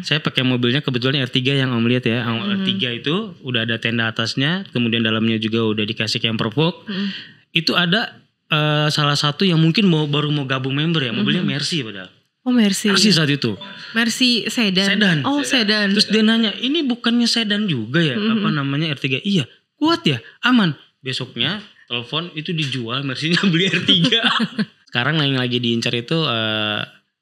Saya pakai mobilnya kebetulan R3 yang Om lihat ya. R3 itu udah ada tenda atasnya, kemudian dalamnya juga udah dikasih camper box. Itu ada salah satu yang mungkin baru mau gabung member ya, mobilnya Mercy padahal. Oh Mercy. Mercy saat itu. Mercy sedan. Oh sedan. Terus dia nanya, ini bukannya sedan juga ya? Apa namanya R3? Iya, kuat ya, aman. Besoknya telepon itu dijual, Mercy-nya beli R3. Sekarang yang lagi diincar itu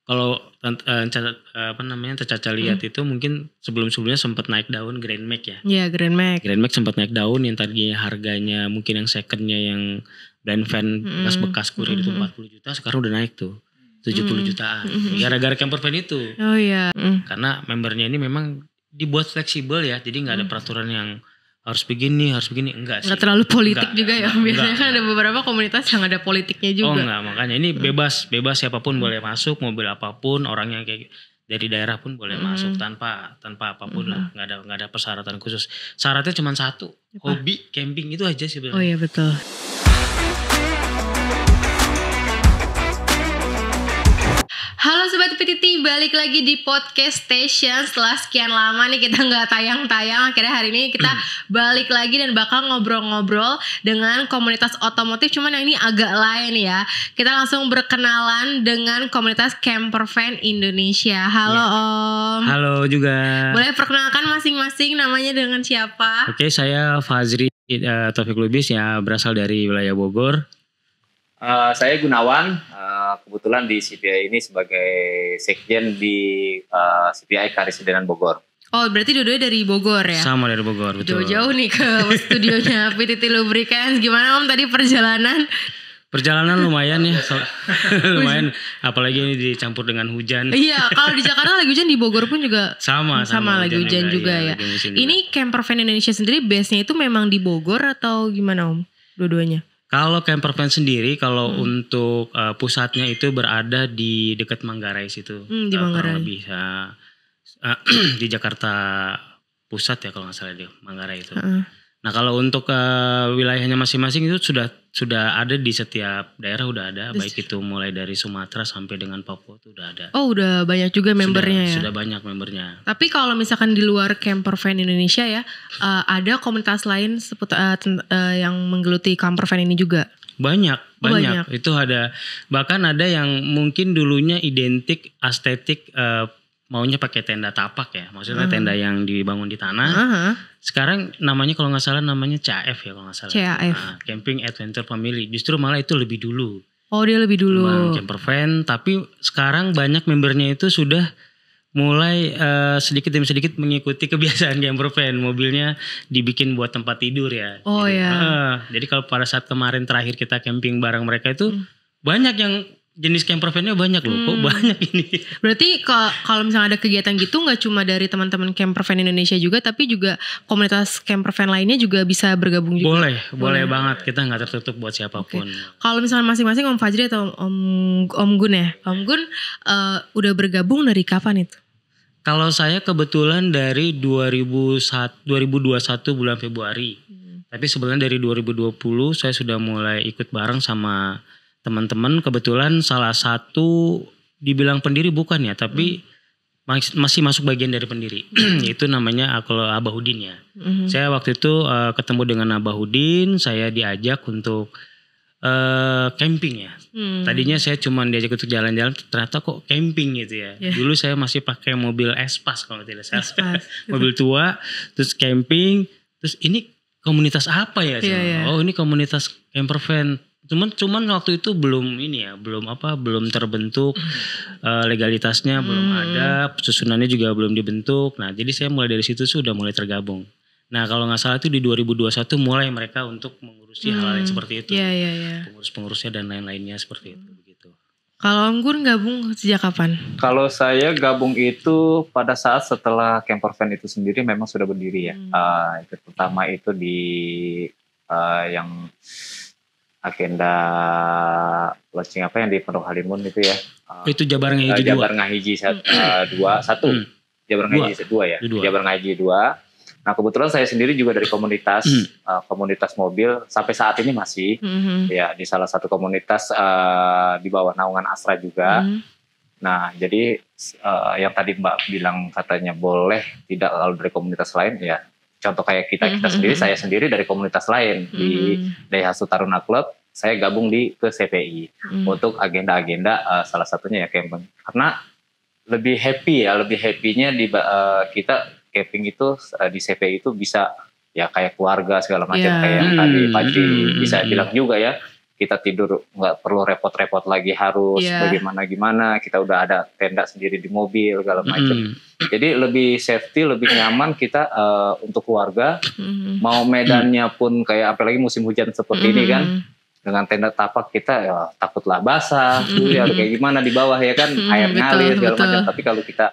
kalau Caca lihat itu mungkin sebelumnya sempat naik daun Grand Max ya. Iya Grand Max. Grand Max sempat naik daun yang tadinya harganya mungkin yang secondnya yang blind van bekas kurir itu 40 juta, sekarang udah naik tuh 70 jutaan. Gara-gara camper van itu. Oh iya. Karena membernya ini memang dibuat fleksibel ya, jadi nggak ada peraturan yang harus begini, enggak sih. Nggak terlalu politik enggak, juga ya. Biasanya kan ada beberapa komunitas yang ada politiknya juga. Oh enggak, makanya ini bebas siapapun boleh masuk, mobil apapun, orang yang kayak dari daerah pun boleh masuk tanpa apapun lah, nggak ada persyaratan khusus. Syaratnya cuma satu, hobi camping itu aja sih sebenarnya. Oh iya betul. Halo Sobat PTT, balik lagi di Podcast Station. Setelah sekian lama nih kita gak tayang-tayang, akhirnya hari ini kita balik lagi dan bakal ngobrol-ngobrol dengan komunitas otomotif. Cuman yang ini agak lain ya. Kita langsung berkenalan dengan komunitas Camper Van Indonesia. Halo Om. Halo juga. Boleh perkenalkan masing-masing namanya dengan siapa? Oke, saya Fazri Taufik Lubis ya, berasal dari wilayah Bogor. Saya Gunawan, kebetulan di CPI ini sebagai sekjen di CPI Karesidenan Bogor. Oh berarti dua-duanya dari Bogor ya? Sama dari Bogor, betul. Jauh-jauh nih ke studionya PTT Lubricants. Gimana Om tadi perjalanan? Perjalanan lumayan ya, lumayan. Apalagi ini dicampur dengan hujan. Iya, kalau di Jakarta lagi hujan, di Bogor pun juga sama lagi hujan juga ya. Ini Camper Van Indonesia sendiri base-nya itu memang di Bogor atau gimana Om? Dua-duanya? Kalau Camper Van sendiri, kalau untuk pusatnya itu berada di dekat Manggarai situ. Di Manggarai. Lebih di Jakarta Pusat ya kalau nggak salah di Manggarai itu. Nah kalau untuk wilayahnya masing-masing itu sudah ada di setiap daerah udah ada, baik itu mulai dari Sumatera sampai dengan Papua itu udah ada. Oh udah banyak juga membernya ya? Sudah banyak membernya. Tapi kalau misalkan di luar Camper Van Indonesia ya, ada komunitas lain yang menggeluti Camper Van ini juga? Banyak. Itu ada, bahkan ada yang mungkin dulunya identik estetik maunya pakai tenda tapak ya, maksudnya tenda yang dibangun di tanah. Sekarang namanya kalau nggak salah namanya CAF ya kalau nggak salah. CAF. Camping Adventure Family. Justru malah itu lebih dulu. Oh dia lebih dulu. Camper van, tapi sekarang banyak membernya itu sudah mulai sedikit demi sedikit mengikuti kebiasaan camper van. Mobilnya dibikin buat tempat tidur ya. Oh jadi, ya. Jadi kalau pada saat kemarin terakhir kita camping bareng mereka itu banyak yang jenis camper van-nya banyak loh. Kok banyak ini? Berarti kalau misalnya ada kegiatan gitu nggak cuma dari teman-teman Camper Van Indonesia juga, tapi juga komunitas camper van lainnya juga bisa bergabung juga. Boleh banget. Kita nggak tertutup buat siapapun. Kalau misalnya masing-masing Om Fajri atau Om Gun ya, Om Gun udah bergabung dari kapan itu? Kalau saya kebetulan dari 2021 bulan Februari. Tapi sebenarnya dari 2020 saya sudah mulai ikut bareng sama teman-teman. Kebetulan salah satu dibilang pendiri bukan ya, tapi masih masuk bagian dari pendiri. Itu namanya kalau Abahudin ya. Saya waktu itu ketemu dengan Abahudin, saya diajak untuk camping ya. Tadinya saya cuma diajak untuk jalan-jalan, ternyata kok camping gitu ya. Dulu saya masih pakai mobil Espas kalau tidak salah. Mobil tua, terus camping, terus ini komunitas apa ya? Oh ini komunitas camper van. Cuman waktu itu belum terbentuk legalitasnya belum ada, susunannya juga belum dibentuk. Nah jadi saya mulai dari situ sudah mulai tergabung. Nah kalau nggak salah itu di 2021 mulai mereka untuk mengurusi hal-hal yang seperti itu, pengurus-pengurusnya dan lain-lainnya seperti itu. Begitu. Kalau Om Gun gabung sejak kapan? Kalau saya gabung itu pada saat setelah camper van itu sendiri memang sudah berdiri ya. Itu pertama itu di yang agenda launching apa yang di Pondok Halimun itu ya. Itu Jabar Ngahiji 2. Jabar Ngahiji 1. Jabar Ngahiji 2 ya. Jabar Ngahiji 2. Nah kebetulan saya sendiri juga dari komunitas komunitas mobil sampai saat ini masih ya di salah satu komunitas di bawah naungan Astra juga. Nah, jadi yang tadi Mbak bilang katanya boleh tidak kalau dari komunitas lain ya. Contoh kayak kita sendiri, saya sendiri dari komunitas lain di Daihatsu Taruna Club, saya gabung ke CPI untuk agenda-agenda salah satunya ya camping. Karena lebih happy-nya di kita camping itu di CPI itu bisa ya kayak keluarga segala macam kayak yang tadi Paji bisa bilang juga ya. Kita tidur nggak perlu repot-repot lagi harus bagaimana, kita udah ada tenda sendiri di mobil segala macam. Jadi lebih safety, lebih nyaman kita untuk keluarga. Mau medannya pun kayak apalagi musim hujan seperti ini kan, dengan tenda tapak kita ya takutlah basah, ya kayak gimana di bawah ya kan, air ngalir segala macam. Tapi kalau kita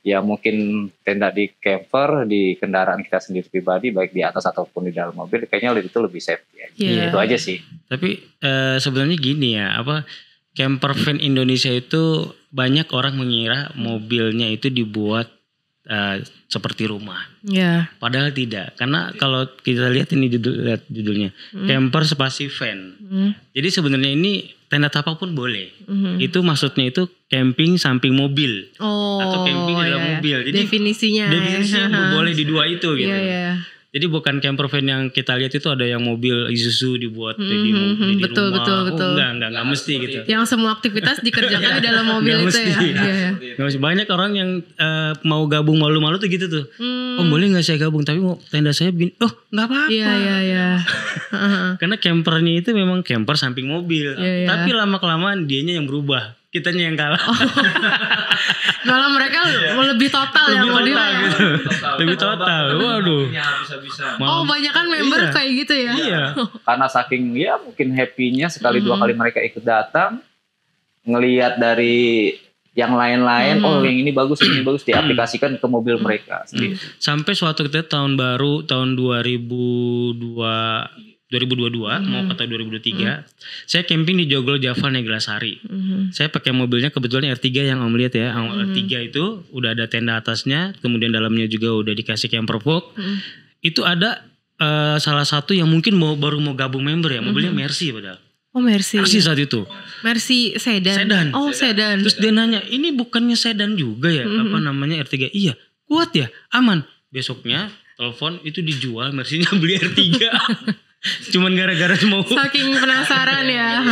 ya mungkin tenda di camper, di kendaraan kita sendiri pribadi, baik di atas ataupun di dalam mobil, kayaknya itu lebih safety ya. Itu aja sih. Tapi sebenarnya gini ya, camper van Indonesia itu banyak orang mengira mobilnya itu dibuat seperti rumah. Padahal tidak, karena kalau kita lihat ini judulnya, camper spasi van. Jadi sebenarnya ini tenda tapak pun boleh. Itu maksudnya itu camping samping mobil atau camping di dalam mobil. Jadi definisinya boleh di dua itu gitu. Jadi bukan camper van yang kita lihat itu ada yang mobil Isuzu dibuat di rumah. Betul. Enggak mesti gitu. Yang semua aktivitas dikerjakan di dalam mobil itu ya. Nggak mesti. Banyak orang yang mau gabung malu-malu tuh gitu tuh. Boleh nggak saya gabung? Tapi tenda saya begini. Nggak apa-apa. Iya. Karena campernya itu memang camper samping mobil. Tapi lama-kelamaan dianya yang berubah. Kitanya yang kalah. Kalau mereka lebih total yang mau gitu. Lebih total. Waduh. Banyak kan member kayak gitu ya. Iya. Karena saking ya mungkin happy-nya sekali dua kali mereka ikut datang, ngelihat dari yang lain-lain, yang ini bagus diaplikasikan ke mobil mereka sendiri. Sampai suatu ketika tahun baru tahun 2022 mau kata 2023 saya camping di Joglo Java Neglasari. Saya pakai mobilnya kebetulan R3 yang Om lihat ya. R3 itu udah ada tenda atasnya, kemudian dalamnya juga udah dikasih camper box. Itu ada salah satu yang mungkin baru mau gabung member ya, mobilnya Mercy padahal. Mercy saat itu. Mercy sedan. Sedan. Terus dia nanya, "Ini bukannya sedan juga ya? Apa namanya R3?" "Iya, kuat ya, aman." Besoknya telepon itu dijual, Mercy-nya beli R3. Cuman gara-gara mau saking penasaran ya.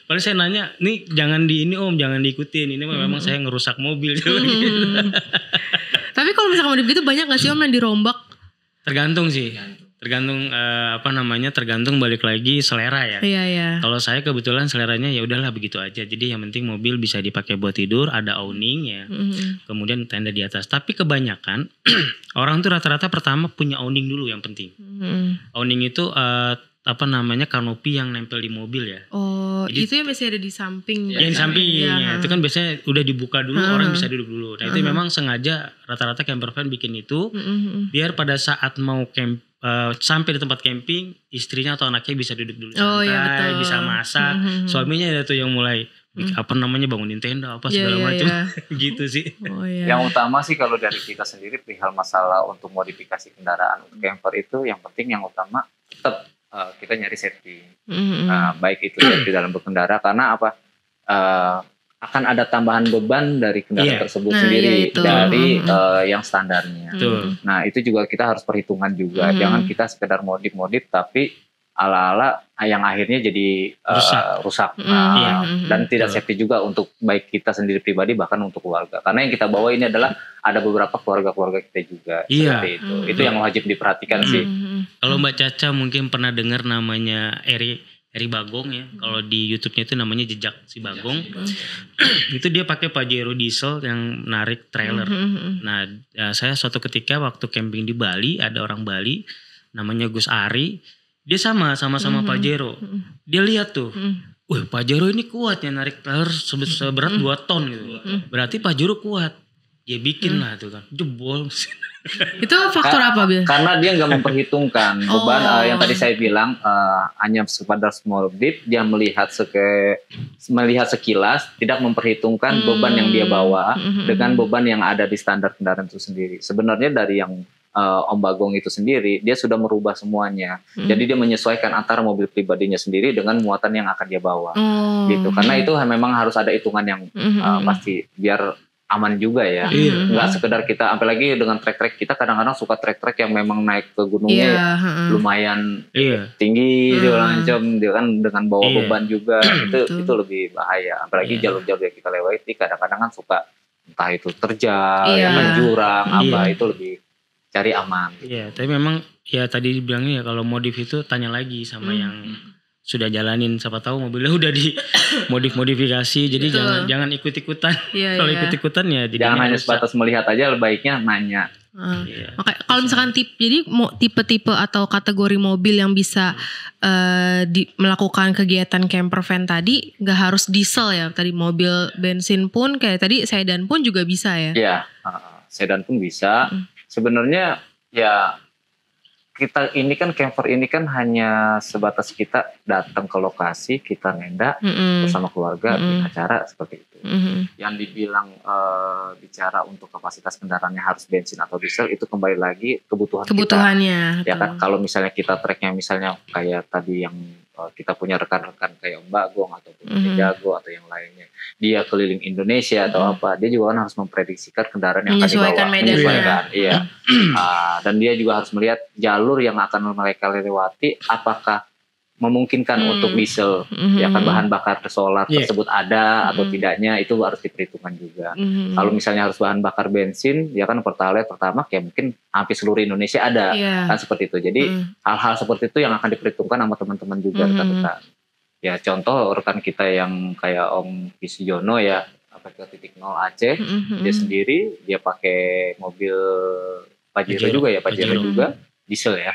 Paling saya nanya, "Nih jangan jangan diikutin. Ini memang saya ngerusak mobil." Tapi kalau misalkan modif gitu banyak gak sih Om yang dirombak? Tergantung sih. Tergantung tergantung balik lagi selera ya. Iya. Kalau saya kebetulan seleranya ya udahlah begitu aja. Jadi yang penting mobil bisa dipakai buat tidur, ada awning ya. Kemudian tenda di atas. Tapi kebanyakan orang tuh rata-rata pertama punya awning dulu yang penting. Awning itu kanopi yang nempel di mobil ya. Jadi, itu yang biasanya ada di samping. Yang di sampingnya itu kan biasanya udah dibuka dulu, orang bisa duduk dulu. Nah itu memang sengaja rata-rata camper van bikin itu biar pada saat mau sampai di tempat camping, istrinya atau anaknya bisa duduk dulu santai, bisa masak. Suaminya ada tuh yang mulai bangunin tenda segala macam. Gitu sih. Yang utama sih kalau dari kita sendiri perihal masalah untuk modifikasi kendaraan untuk camper itu yang penting yang utama tetap kita nyari safety. Baik itu safety dalam berkendara karena akan ada tambahan beban dari kendaraan tersebut sendiri dari yang standarnya. Nah itu juga kita harus perhitungan juga. Jangan kita sekedar modif tapi ala-ala yang akhirnya jadi rusak. Dan tidak safety juga untuk baik kita sendiri pribadi bahkan untuk keluarga. Karena yang kita bawa ini adalah ada beberapa keluarga-keluarga kita juga. Seperti itu. Itu yang wajib diperhatikan sih. Kalau Mbak Caca mungkin pernah dengar namanya Eri Bagong ya. Kalau di YouTube-nya itu namanya Jejak si Bagong. Itu dia pakai Pajero diesel yang narik trailer. Nah, saya suatu ketika waktu camping di Bali, ada orang Bali namanya Gus Ari. Dia sama-sama Pajero. Dia lihat tuh. Pajero ini kuat ya narik trailer seberat 2 ton gitu. Berarti Pajero kuat. Dia bikin lah tuh kan. Jebol. Itu faktor apa Bil? Karena dia nggak memperhitungkan beban yang tadi saya bilang hanya sekedar small dip, dia melihat sekilas tidak memperhitungkan beban yang dia bawa dengan beban yang ada di standar kendaraan itu sendiri. Sebenarnya dari yang Om Bagong itu sendiri, dia sudah merubah semuanya. Jadi dia menyesuaikan antara mobil pribadinya sendiri dengan muatan yang akan dia bawa. Gitu. Karena itu memang harus ada hitungan yang pasti biar aman juga ya. Nggak sekedar kita, apalagi dengan trek-trek, kita kadang-kadang suka trek-trek yang memang naik ke gunungnya lumayan tinggi, segala macam, dia kan dengan bawa beban juga, itu lebih bahaya. Apalagi jalur-jalur yang kita lewati kadang-kadang kan suka entah itu terjal, jurang, itu lebih cari aman. Iya, tapi memang ya tadi dibilangnya ya kalau modif itu tanya lagi sama yang sudah jalanin, siapa tahu mobilnya udah di modifikasi, jadi jangan ikut-ikutan. Kalau ikut-ikutan ya jangan hanya sebatas melihat aja, baiknya nanya. Makanya kalau misalkan tipe-tipe atau kategori mobil yang bisa melakukan kegiatan camper van tadi nggak harus diesel ya, tadi mobil bensin pun kayak tadi sedan pun juga bisa ya. Iya, sedan pun bisa. Sebenarnya ya kita ini kan camper ini kan hanya sebatas kita datang ke lokasi, kita nenda bersama keluarga bikin acara seperti itu. Yang dibilang bicara untuk kapasitas kendaraannya harus bensin atau diesel, itu kembali lagi kebutuhannya. Ya kan, kalau misalnya kita treknya misalnya kayak tadi yang kita punya rekan-rekan kayak Om Bagong atau Jago atau yang lainnya, dia keliling Indonesia atau apa, dia juga kan harus memprediksikan kendaraan yang akan dibawa, menyesuaikan. Iya. Dan dia juga harus melihat jalur yang akan mereka lewati apakah memungkinkan untuk diesel, ya kan, bahan bakar solar tersebut ada atau tidaknya, itu harus diperhitungkan juga. Kalau misalnya harus bahan bakar bensin, ya kan Pertalite, Pertamax, ya mungkin hampir seluruh Indonesia ada, kan seperti itu. Jadi hal-hal seperti itu yang akan diperhitungkan sama teman-teman juga rekan-rekan. Ya contoh rekan kita yang kayak Om Visiono ya, PK.0 Aceh, dia sendiri dia pakai mobil Pajero juga ya, Pajero juga diesel ya.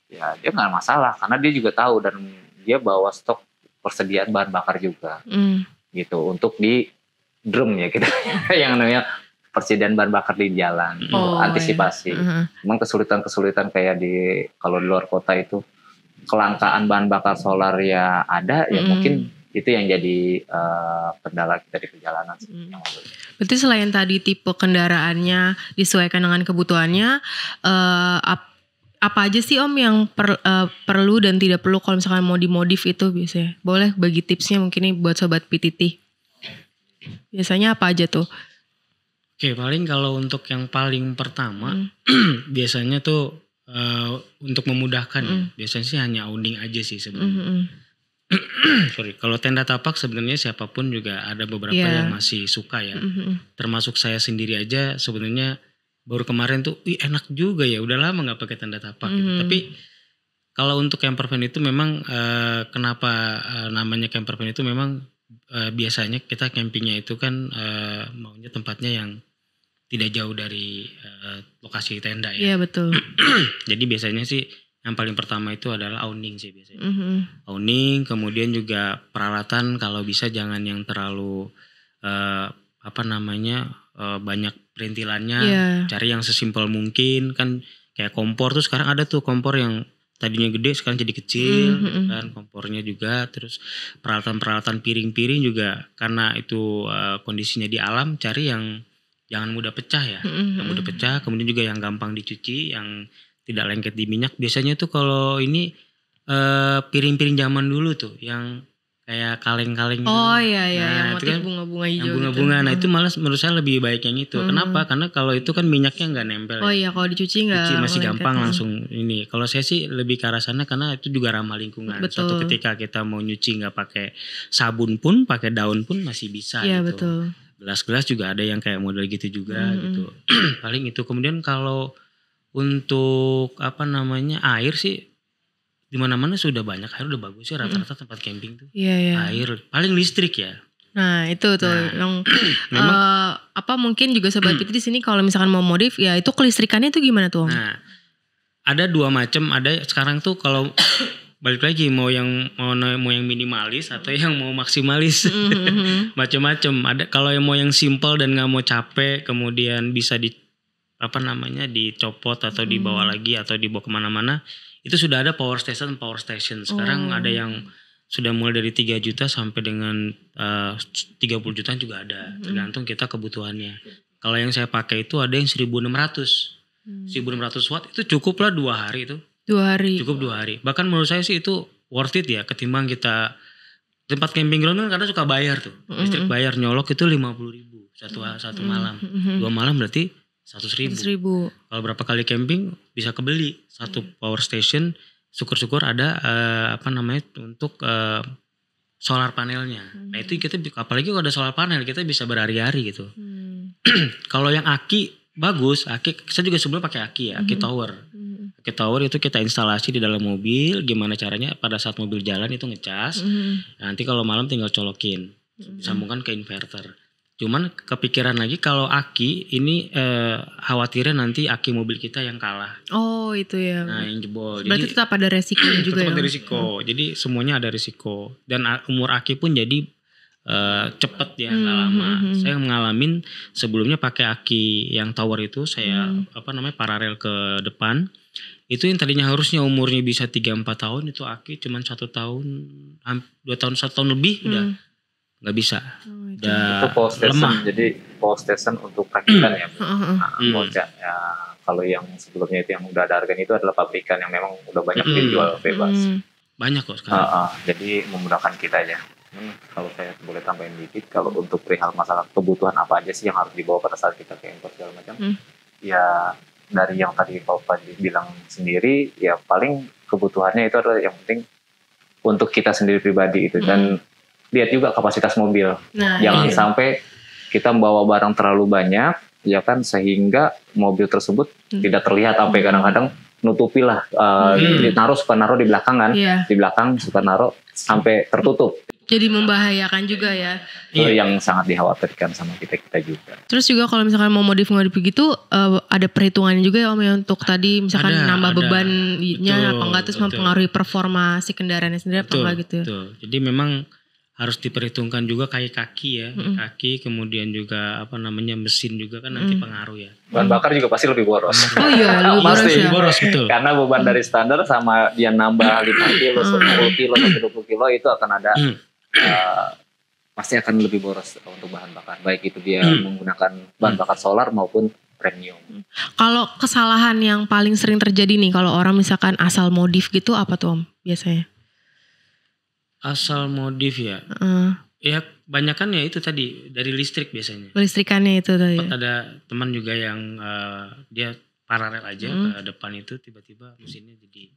Ya dia nggak masalah karena dia juga tahu dan dia bawa stok persediaan bahan bakar juga gitu untuk di drum ya kita yang namanya persediaan bahan bakar di jalan, antisipasi. Memang kesulitan kayak kalau di luar kota itu kelangkaan bahan bakar solar ya ada, ya mungkin itu yang jadi kendala kita di perjalanan. Berarti selain tadi tipe kendaraannya disesuaikan dengan kebutuhannya, apa aja sih Om yang perlu dan tidak perlu kalau misalkan mau dimodif itu biasanya? Boleh bagi tipsnya mungkin nih buat Sobat PTT. Biasanya apa aja tuh? Oke, paling kalau untuk yang paling pertama biasanya tuh untuk memudahkan biasanya sih hanya awning aja sih sebenarnya. Sorry, kalau tenda tapak sebenarnya siapapun juga ada beberapa yang masih suka ya. Termasuk saya sendiri aja sebenarnya baru kemarin tuh enak juga ya, udah lama nggak pakai tenda tapak gitu. Tapi kalau untuk camper van itu memang kenapa namanya camper van itu memang biasanya kita campingnya itu kan maunya tempatnya yang tidak jauh dari lokasi tenda ya. Iya betul. Jadi biasanya sih yang paling pertama itu adalah awning sih biasanya. Awning, kemudian juga peralatan kalau bisa jangan yang terlalu banyak perintilannya, cari yang sesimpel mungkin kan, kayak kompor tuh sekarang ada tuh kompor yang tadinya gede sekarang jadi kecil kan kompornya juga. Terus peralatan piring-piring juga karena itu kondisinya di alam, cari yang jangan mudah pecah ya, yang mudah pecah, kemudian juga yang gampang dicuci, yang tidak lengket di minyak. Biasanya tuh kalau ini piring-piring zaman dulu tuh yang kayak kaleng-kaleng gitu. Oh iya, yang motif kan bunga-bunga hijau. Yang bunga-bunga gitu. Nah itu malah menurut saya lebih baik yang itu. Kenapa? Karena kalau itu kan minyaknya nggak nempel. Oh iya, kalau dicuci nggak. Masih gampang langsung ini. Kalau saya sih lebih ke arah sana karena itu juga ramah lingkungan. Betul. Suatu ketika kita mau nyuci nggak pakai sabun pun, pakai daun pun masih bisa. Iya gitu. Betul. Gelas-gelas juga ada yang kayak model gitu juga gitu. Paling itu. Kemudian kalau untuk air sih di mana-mana sudah banyak air, udah bagus ya rata-rata tempat camping tuh. Air paling listrik ya. Nah itu tuh yang mungkin juga Sobat PT di sini kalau misalkan mau modif ya itu kelistrikannya tuh gimana tuh? Nah ada dua macam. Ada sekarang tuh kalau balik lagi mau yang minimalis atau yang mau maksimalis. Macam-macam. Ada kalau yang mau yang simple dan nggak mau capek, kemudian bisa dicopot atau dibawa lagi atau dibawa kemana-mana. Itu sudah ada power station. Sekarang ada yang sudah mulai dari 3 juta sampai dengan 30 juta juga ada. Tergantung kita kebutuhannya. Kalau yang saya pakai itu ada yang 1.600. 1600 watt itu cukup lah 2 hari itu. 2 hari. Cukup 2 hari. Bahkan menurut saya sih itu worth it ya, ketimbang kita tempat camping ground kan kadang suka bayar tuh. Listrik bayar, nyolok itu 50.000 satu malam. 2 malam berarti 100.000. Kalau berapa kali camping bisa kebeli satu power station. Syukur-syukur ada untuk solar panelnya. Nah itu kita, apalagi kalau ada solar panel kita bisa berhari-hari gitu. Kalau yang aki bagus, saya juga sebelum pakai aki ya, aki tower. Aki tower itu kita instalasi di dalam mobil. Gimana caranya pada saat mobil jalan itu ngecas. Nanti kalau malam tinggal colokin, sambungkan ke inverter. Cuman kepikiran lagi kalau aki ini khawatirnya nanti aki mobil kita yang kalah. Oh itu ya. Nah yang jebol. Berarti tetap ada resiko juga ya. Tetap ada risiko. Jadi semuanya ada risiko. Dan umur aki pun jadi cepet ya, nggak lama. Saya ngalamin sebelumnya pakai aki yang tower itu, saya paralel ke depan. Itu yang tadinya harusnya umurnya bisa 3-4 tahun, itu aki cuman 1 tahun, 2 tahun, 1 tahun lebih udah nggak bisa. Itu power station, jadi power station untuk rakitan ya. Ya, kalau yang sebelumnya itu yang udah ada harganya itu adalah pabrikan yang memang udah banyak dijual bebas. Banyak kok sekarang. Jadi memudahkan kita aja. Kalau saya boleh tambahin dikit, kalau untuk perihal masalah kebutuhan apa aja sih yang harus dibawa pada saat kita camping segala macam, ya dari yang tadi Pak Fadli bilang sendiri, ya paling kebutuhannya itu adalah yang penting untuk kita sendiri pribadi itu, dan lihat juga kapasitas mobil. Jangan sampai kita membawa barang terlalu banyak, ya kan, sehingga mobil tersebut tidak terlihat, sampai kadang-kadang nutupi lah, suka naruh di belakang kan, di belakang suka naruh sampai tertutup. Jadi membahayakan juga ya. Itu yang sangat dikhawatirkan sama kita juga. Terus juga kalau misalkan mau modif gitu, ada perhitungannya juga ya Om ya, untuk tadi misalkan nambah bebannya apa enggak, terus mempengaruhi performa si kendaraannya sendiri apa enggak gitu ya. Betul. Jadi memang harus diperhitungkan juga kayak kaki ya, kaki, kemudian juga mesin juga kan nanti pengaruh ya. Bahan bakar juga pasti lebih boros. Oh iya, lebih boros ya. Boros betul. Karena beban dari standar sama dia nambah 5 kilo, 10 kilo, 20 kilo itu akan ada, pasti akan lebih boros untuk bahan bakar. Baik itu dia menggunakan bahan bakar solar maupun premium. Kalau kesalahan yang paling sering terjadi nih kalau orang misalkan asal modif gitu apa tuh Om biasanya? Asal modif ya, ya banyakan ya itu tadi dari listrik biasanya. Listrikannya itu tadi. Ada teman juga yang dia paralel aja ke depan itu, tiba-tiba mesinnya jadi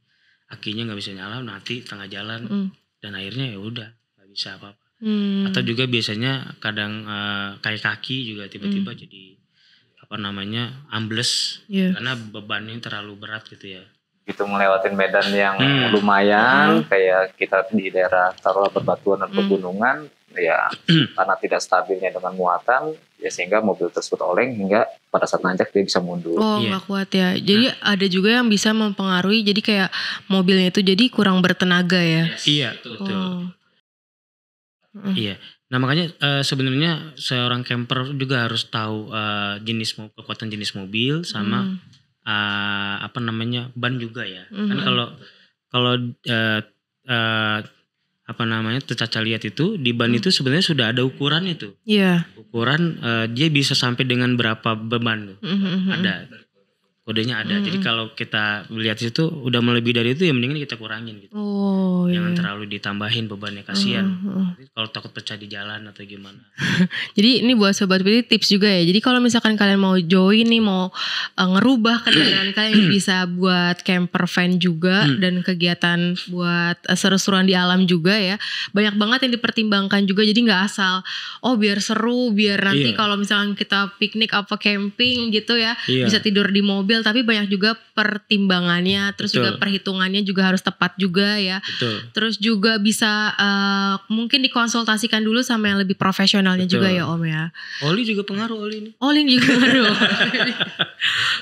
akinya nggak bisa nyala, nanti tengah jalan dan akhirnya ya udah nggak bisa apa-apa. Atau juga biasanya kadang kayak kaki juga tiba-tiba jadi ambles karena bebannya terlalu berat gitu ya. Gitu melewatin medan yang lumayan, kayak kita di daerah taruhlah berbatuan dan pegunungan, ya karena tidak stabilnya dengan muatan, ya sehingga mobil tersebut oleng hingga pada saat nanjak dia bisa mundur. Nggak kuat ya. Jadi ada juga yang bisa mempengaruhi, jadi kayak mobilnya itu jadi kurang bertenaga ya. Iya betul. Iya. Nah makanya sebenarnya seorang camper juga harus tahu kekuatan jenis mobil sama ban juga ya. Kan kalau Caca lihat itu di ban itu sebenarnya sudah ada ukuran itu. Iya. Ukuran dia bisa sampai dengan berapa beban tuh. Ada. Kodenya ada. Jadi kalau kita lihat itu udah melebihi dari itu ya mendingan kita kurangin gitu. Jangan terlalu ditambahin bebannya, kasihan. Kalau takut pecah di jalan atau gimana. Jadi ini buat sobat pilih tips juga ya. Jadi kalau misalkan kalian mau join nih, mau ngerubah kendaraan kalian, bisa buat camper van juga dan kegiatan buat seru-seruan di alam juga ya. Banyak banget yang dipertimbangkan juga. Jadi nggak asal biar seru, biar nanti kalau misalkan kita piknik apa camping gitu ya, bisa tidur di mobil. Tapi banyak juga pertimbangannya, terus juga perhitungannya juga harus tepat juga ya. Terus juga bisa mungkin dikonsultasikan dulu sama yang lebih profesionalnya juga ya Om ya. Oli juga pengaruh ini. Oli juga pengaruh.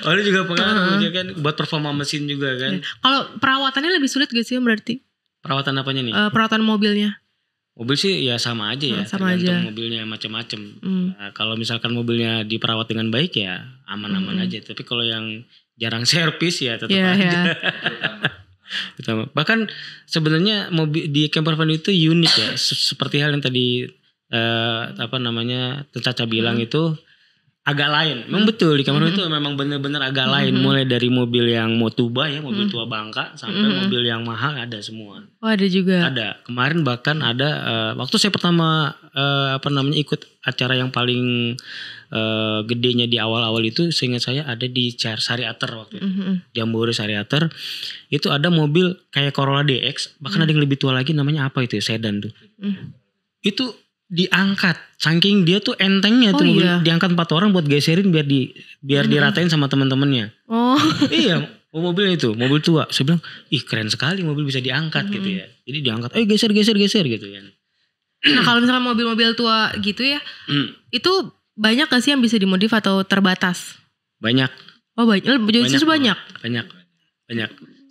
Oli juga pengaruh ya kan, buat performa mesin juga kan. Kalau perawatannya lebih sulit gak sih Om berarti? Perawatan apanya nih? Perawatan mobilnya. Mobil sih ya sama aja ya, tergantung mobilnya macam-macam. Kalau misalkan mobilnya diperawat dengan baik ya aman-aman aja. Tapi kalau yang jarang servis ya tetap aja. Bahkan sebenarnya mobil di camper van itu unik ya. Seperti hal yang tadi Caca bilang itu, agak lain. Memang betul di Cameron itu memang benar-benar agak lain. Mulai dari mobil yang Motuba ya, mobil tua bangka, sampai mobil yang mahal ada semua. Oh ada juga. Ada. Kemarin bahkan ada waktu saya pertama ikut acara yang paling gedenya di awal-awal itu, seingat saya ada di Sariater waktu itu. Jambore Sariater. Itu ada mobil kayak Corolla DX, bahkan ada yang lebih tua lagi namanya apa itu, sedan tuh. Itu diangkat, saking dia tuh entengnya tuh mobil, diangkat 4 orang buat geserin biar diratain sama teman-temannya. Oh. Iya, mobilnya itu, mobil tua. Saya bilang, ih keren sekali mobil bisa diangkat gitu ya. Jadi diangkat, geser gitu ya. Nah kalau misalnya mobil-mobil tua gitu ya, itu banyak gak sih yang bisa dimodif atau terbatas? Banyak. Oh banyak, justru banyak. Banyak.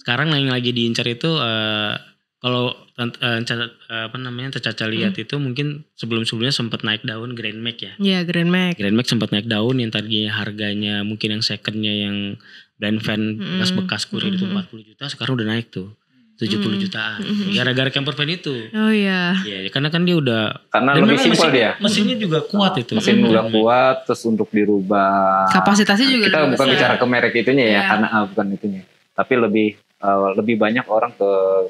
Sekarang yang lagi diincar itu kalau Caca lihat itu mungkin sebelumnya sempat naik daun Grand Max ya. Iya Grand Max. Grand Max sempat naik daun yang tadinya harganya mungkin yang secondnya yang blind van bekas kurir itu 40 juta, sekarang udah naik tuh 70 jutaan. Gara-gara camper van itu. Oh iya. Iya, karena kan dia udah. Karena lebih simpel dia. Mesinnya juga kuat itu. Mesin udah kuat, terus untuk dirubah. Kapasitasnya juga. Kita bukan bicara ke merek itunya ya, karena bukan itunya. Tapi lebih banyak orang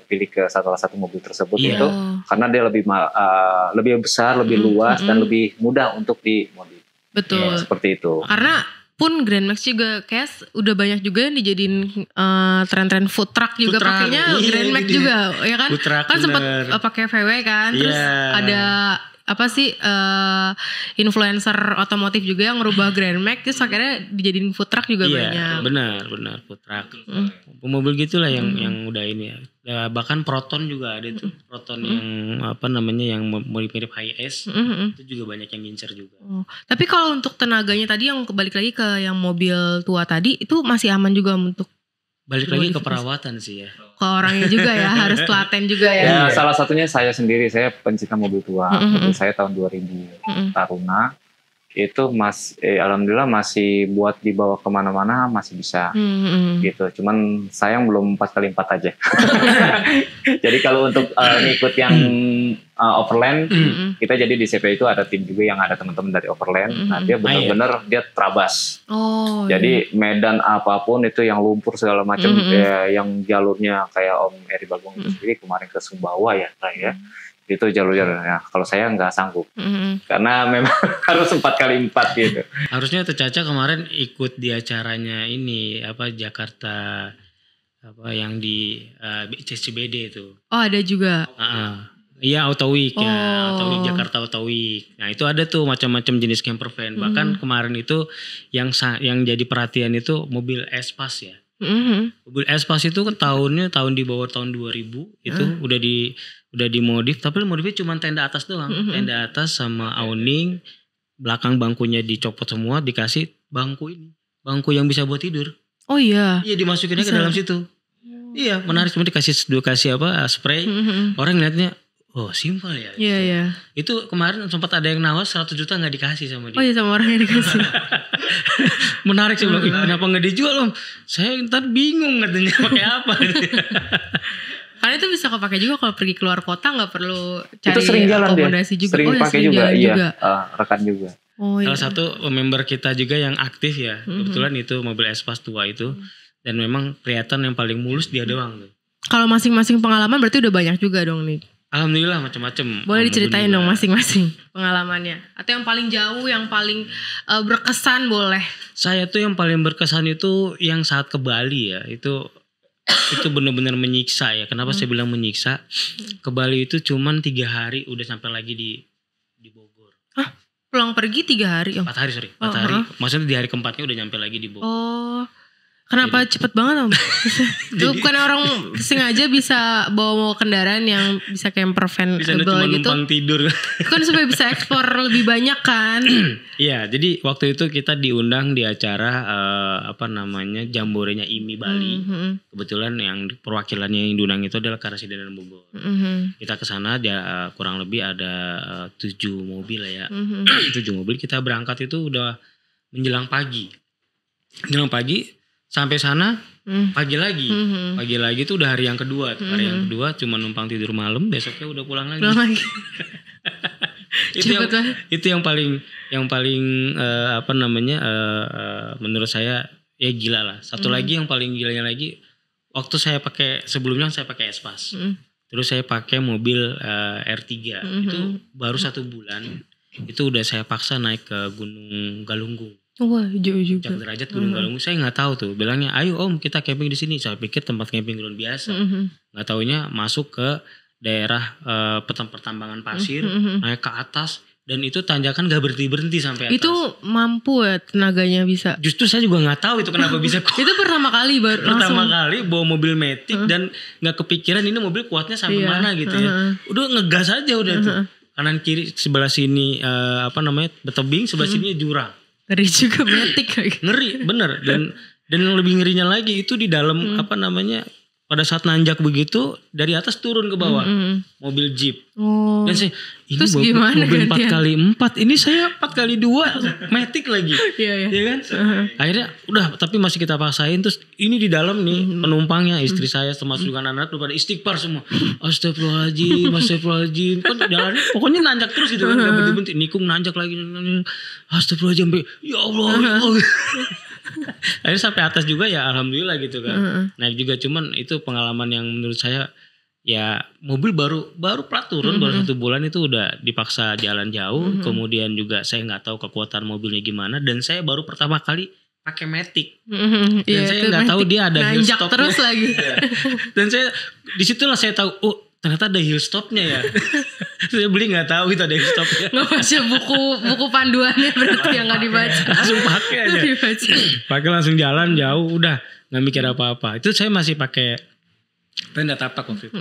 pilih ke salah satu mobil tersebut itu karena dia lebih besar, lebih luas dan lebih mudah untuk dimodif. Betul. Ya, seperti itu. Karena pun Grand Max juga kayak udah banyak juga yang dijadiin tren-tren food truck juga pakainya Grand Max juga ya kan. Kan sempat pakai VW kan, terus ada apa sih influencer otomotif juga yang ngerubah Grand Max terus akhirnya dijadiin food truck juga banyak. Benar food truck. Mobil gitulah yang udah ini ya. Bahkan Proton juga ada tuh. Proton yang yang mirip Hiace itu juga banyak yang ngincer juga. Tapi kalau untuk tenaganya tadi yang balik lagi ke yang mobil tua tadi itu masih aman juga untuk balik lagi ke perawatan sih ya. Ke orangnya juga ya, harus telaten juga ya. Ya salah satunya saya sendiri, saya pencinta mobil tua. Mobil saya tahun 2000 Taruna. Itu alhamdulillah masih buat dibawa kemana-mana masih bisa gitu. Cuman sayang belum 4x4 aja. Jadi kalau untuk ngikut yang overland, kita jadi di CP itu ada tim juga yang ada teman-teman dari overland. Nah dia benar-benar dia terabas. Jadi medan apapun itu yang lumpur segala macam, yang jalurnya kayak Om Eri Bagong itu sendiri kemarin ke Sumbawa ya, itu jalur-jalurnya. Kalau saya nggak sanggup, karena memang harus 4x4 gitu. Harusnya tuh Caca kemarin ikut di acaranya ini Jakarta yang di CCBD itu. Oh ada juga. Iya Auto Week ya, Auto Week Jakarta Auto Week. Nah itu ada tuh macam-macam jenis camper van. Bahkan kemarin itu yang jadi perhatian itu mobil Espas ya. Mobil Espas itu kan tahun di bawah tahun 2000 itu udah dimodif, tapi modifnya cuma tenda atas doang. Tenda atas sama awning, belakang bangkunya dicopot semua, dikasih bangku yang bisa buat tidur. Oh iya. Iya dimasukinnya ke dalam situ. Iya menarik, cuma dikasih spray. Orang ngeliatnya simpel ya. Iya. Itu kemarin sempat ada yang nawas 100 juta nggak dikasih sama dia. Oh iya sama orang yang dikasih. Menarik sih bilang, kenapa nggak dijual Om? Saya ntar bingung katanya pakai apa. Karena itu bisa kepake juga kalau pergi keluar kota, nggak perlu cari itu sering jalan akomodasi dia. juga. Sering pakai juga, rekan juga. Salah satu member kita juga yang aktif ya, kebetulan itu mobil Espas tua itu, dan memang kelihatan yang paling mulus dia doang tuh. Kalau masing-masing pengalaman berarti udah banyak juga dong nih. Alhamdulillah macam-macam. Boleh diceritain dong masing-masing pengalamannya. Atau yang paling jauh, yang paling berkesan boleh. Saya tuh yang paling berkesan itu yang saat ke Bali ya, itu benar-benar menyiksa ya. Kenapa saya bilang menyiksa? Ke Bali itu cuman 3 hari udah sampai lagi di Bogor. Hah? Pulang pergi 3 hari? 4 hari. 4 hari. Maksudnya di hari keempatnya udah nyampe lagi di Bogor. Oh. Kenapa cepet banget Om? Itu bukan orang sengaja bisa bawa kendaraan yang bisa camper van di sana cuma gitu. Numpang tidur. Kan supaya bisa ekspor lebih banyak kan. Iya, jadi waktu itu kita diundang di acara jamborenya IMI Bali. Kebetulan yang perwakilannya yang diundang itu adalah Karasidenan Bogor. Kita ke sana kurang lebih ada 7 mobil lah ya. 7 mobil kita berangkat itu udah menjelang pagi. Sampai sana pagi lagi. Pagi lagi itu udah hari yang kedua. Hari yang kedua cuma numpang tidur malam, besoknya udah pulang lagi. itu yang paling apa namanya menurut saya ya gila lah. Satu lagi yang paling gilanya lagi, waktu saya pakai sebelumnya saya pakai Espas. Terus saya pakai mobil R3 itu baru 1 bulan itu udah saya paksa naik ke Gunung Galunggung. Wah, jauh juga. Puncak derajat Gunung Galunggung. Saya nggak tahu tuh. Bilangnya, ayo om kita camping di sini. Saya pikir tempat camping ground biasa. Nggak taunya masuk ke daerah pertambangan pasir, naik ke atas. Dan itu tanjakan gak berhenti sampai atas. Itu mampu ya tenaganya bisa? Justru saya juga gak tahu itu kenapa bisa. Itu pertama kali pertama kali bawa mobil Matic dan gak kepikiran ini mobil kuatnya sampai mana gitu ya. Udah ngegas aja udah tuh. Kanan kiri sebelah sini bertebing, sebelah sini jurang. Ngeri juga Matic. Ngeri bener. Dan yang lebih ngerinya lagi itu di dalam pada saat nanjak begitu dari atas turun ke bawah mobil Jeep. Dan saya ini terus gimana mobil 4x4 ini saya 4x2 Matic lagi. Iya kan? Akhirnya udah tapi masih kita paksain. Terus ini di dalam nih penumpangnya istri saya termasuk juga anak-anak udah pada istighfar semua. Astagfirullahaladzim. Kan jalannya pokoknya nanjak terus gitu kan. Gak berhenti-berhenti. Nikung nanjak lagi. Astagfirullahaladzim. Ya Allah. Akhirnya sampai atas juga ya alhamdulillah gitu kan. Nah juga cuman itu pengalaman yang menurut saya ya mobil baru plat turun baru 1 bulan itu udah dipaksa jalan jauh. Kemudian juga saya nggak tahu kekuatan mobilnya gimana dan saya baru pertama kali pakai Matic dan saya nggak tahu dia ada hill stopnya terus lagi. Dan saya disitulah saya tahu ternyata ada hill stopnya ya. Saya beli nggak tahu itu ada hill stopnya. Nggak baca buku panduannya berarti yang nggak dibaca. Langsung pakai aja. Pakai langsung jalan jauh udah nggak mikir apa-apa. Itu saya masih pakai tenda tapak waktu itu.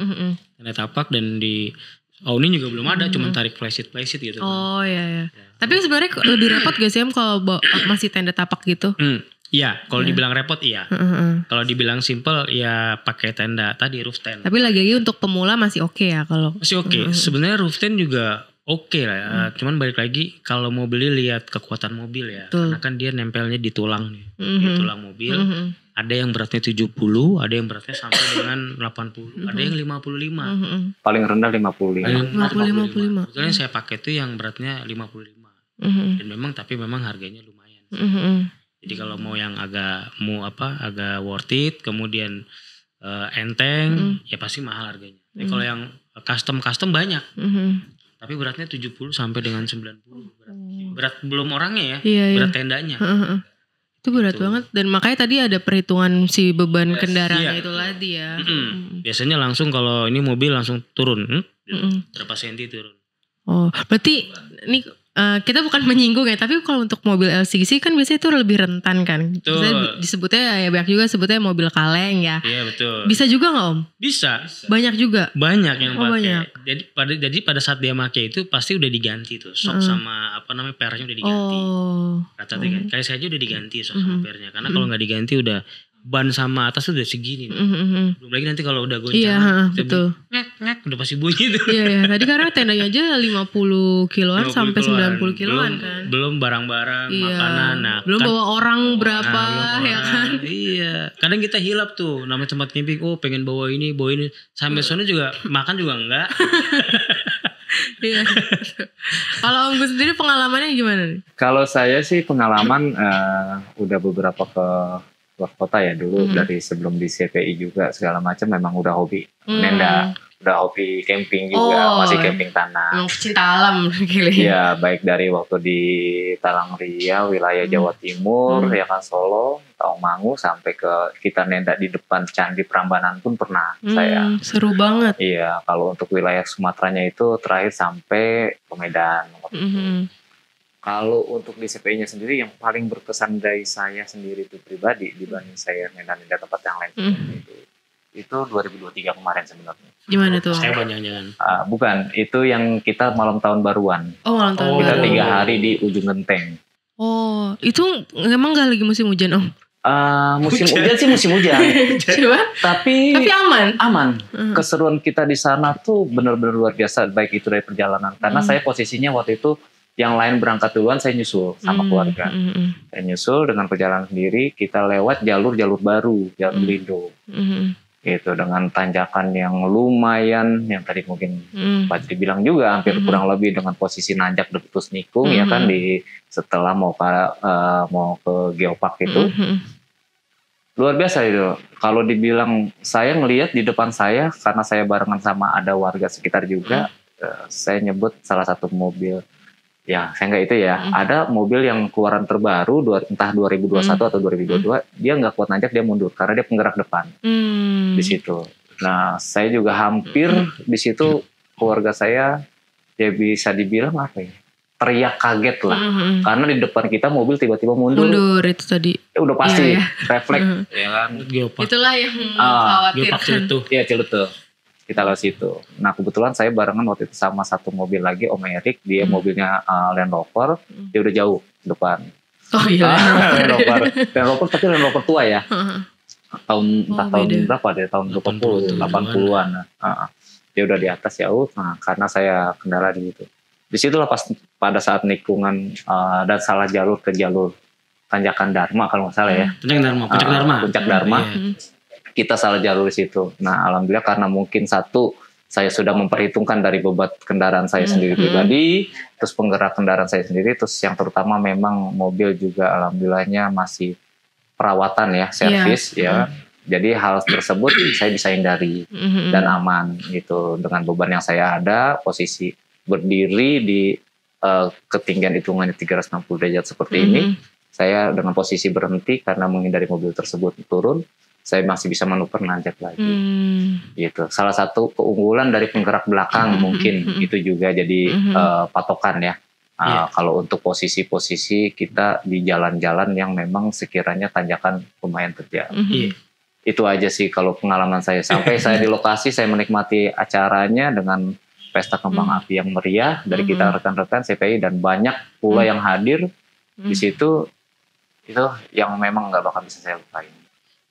Tenda tapak dan di ini juga belum ada, cuma tarik flysheet gitu. Oh iya. Tapi sebenarnya lebih repot gak sih kalau masih tenda tapak gitu? Iya, kalau dibilang repot iya. Kalau dibilang simple ya pakai tenda tadi roof tent. Tapi lagi-lagi untuk pemula masih oke ya kalau. Masih oke. Sebenarnya roof tent juga oke lah ya. Cuman balik lagi kalau mau beli lihat kekuatan mobil ya. Karena kan dia nempelnya di tulang nih. Di tulang mobil. Ada yang beratnya 70, ada yang beratnya sampai dengan 80, ada yang 55. Paling rendah 55. 55. Kebetulan saya pakai tuh yang beratnya 55. Dan memang harganya lumayan. Jadi kalau mau yang agak worth it, kemudian enteng, ya pasti mahal harganya. Tapi kalau yang custom banyak. Tapi beratnya 70 sampai dengan 90 berat belum orangnya ya, berat tendanya. Itu berat banget dan makanya tadi ada perhitungan si beban kendaraannya itu tadi ya. Biasanya langsung kalau ini mobil langsung turun, berapa senti turun. Oh, berarti ini kita bukan menyinggung ya, tapi kalau untuk mobil LCC kan biasanya itu lebih rentan kan. Biasanya disebutnya ya banyak juga sebutnya mobil kaleng ya. Iya betul. Bisa juga nggak Om? Bisa. Banyak juga. Banyak yang pakai. Banyak. Jadi pada saat dia pakai itu pasti udah diganti tuh sok sama pernya udah diganti. Rata-rata kan. Kayak saya aja udah diganti sok sama pernya karena kalau nggak diganti udah ban sama atas udah segini. Belum lagi nanti kalau udah goncang. Iya betul. Ngek udah pasti bunyi tuh. Iya. Tadi karena tendanya aja 50 kiloan sampai 90 kiloan kan. Belum barang-barang makanan. Nah, belum bawa orang berapa ya kan. Iya. Kadang kita hilap tuh namanya tempat camping. Pengen bawa ini. Sampai sana juga makan juga enggak. Iya. Kalau Om Gus sendiri pengalamannya gimana nih? Kalau saya sih pengalaman udah beberapa ke luar kota ya dulu dari sebelum di CPI juga segala macam memang udah hobi nenda, udah hobi camping juga, masih camping tanah. Cinta alam gila. Iya, baik dari waktu di Talang Ria, wilayah Jawa Timur, ya kan Solo, Tawangmangu sampai ke kita nenda di depan Candi Prambanan pun pernah saya. Seru banget. Iya, kalau untuk wilayah Sumateranya itu terakhir sampai ke Medan. Kalau untuk di CPI-nya sendiri yang paling berkesan dari saya sendiri itu pribadi dibanding saya nenda-nenda tempat yang lain itu 2023 kemarin sebenarnya. Gimana tuh? Saya jangan. Bukan, itu yang kita malam tahun baruan. Malam tahun kita baru. 3 hari di ujung genteng. Itu emang gak lagi musim hujan Om? Musim hujan sih musim hujan. Tapi aman. Keseruan kita di sana tuh benar-benar luar biasa, baik itu dari perjalanan. Karena saya posisinya waktu itu yang lain berangkat duluan, saya nyusul sama keluarga. Saya nyusul dengan perjalanan sendiri, kita lewat jalur baru, jalur Lindo. Gitu, dengan tanjakan yang lumayan, yang tadi mungkin Pak Tri bilang juga hampir kurang lebih dengan posisi nanjak terus nikung ya kan, di setelah mau ke Geopark itu. Luar biasa itu. Kalau dibilang, saya ngelihat di depan saya, karena saya barengan sama ada warga sekitar juga, saya nyebut salah satu mobil, ya saya nggak itu ya, ada mobil yang keluaran terbaru, entah 2021 atau 2022, dia nggak kuat nanjak, dia mundur karena dia penggerak depan di situ. Nah, saya juga hampir di situ, keluarga saya ya bisa dibilang apa ya, teriak kaget lah, karena di depan kita mobil tiba-tiba mundur itu tadi. Udah pasti refleks, ya kan. Geopark. Itulah yang mengkhawatirkan. Geopark Ciletuh. Kita lewat situ. Nah, kebetulan saya barengan waktu itu sama satu mobil lagi, Om Erik, dia mobilnya Land Rover, dia udah jauh depan. Oh iya. Land Rover tapi Land Rover tua ya. Tahun berapa deh, tahun 80-an. Dia udah di atas jauh. Nah, karena saya kendala di situ. Disitulah pas pada saat nikungan dan salah jalur ke jalur tanjakan Dharma kalau nggak salah ya. Puncak Dharma. Kita salah jalur di situ. Nah, alhamdulillah karena mungkin satu, saya sudah memperhitungkan dari beban kendaraan saya sendiri pribadi, terus penggerak kendaraan saya sendiri, terus yang terutama memang mobil juga alhamdulillahnya masih perawatan ya, servis ya. Jadi hal tersebut saya bisa hindari dan aman gitu, dengan beban yang saya ada, posisi berdiri di ketinggian hitungannya 360 derajat seperti ini, saya dengan posisi berhenti karena menghindari mobil tersebut turun, saya masih bisa manuver nanjak lagi. Gitu. Salah satu keunggulan dari penggerak belakang mungkin itu juga jadi patokan ya. Kalau untuk posisi-posisi kita di jalan-jalan yang memang sekiranya tanjakan lumayan terjal. Itu aja sih kalau pengalaman saya. Sampai saya di lokasi, saya menikmati acaranya dengan pesta kembang api yang meriah dari kita rekan-rekan CPI, dan banyak pula yang hadir di situ. Itu yang memang nggak bakal bisa saya lupain.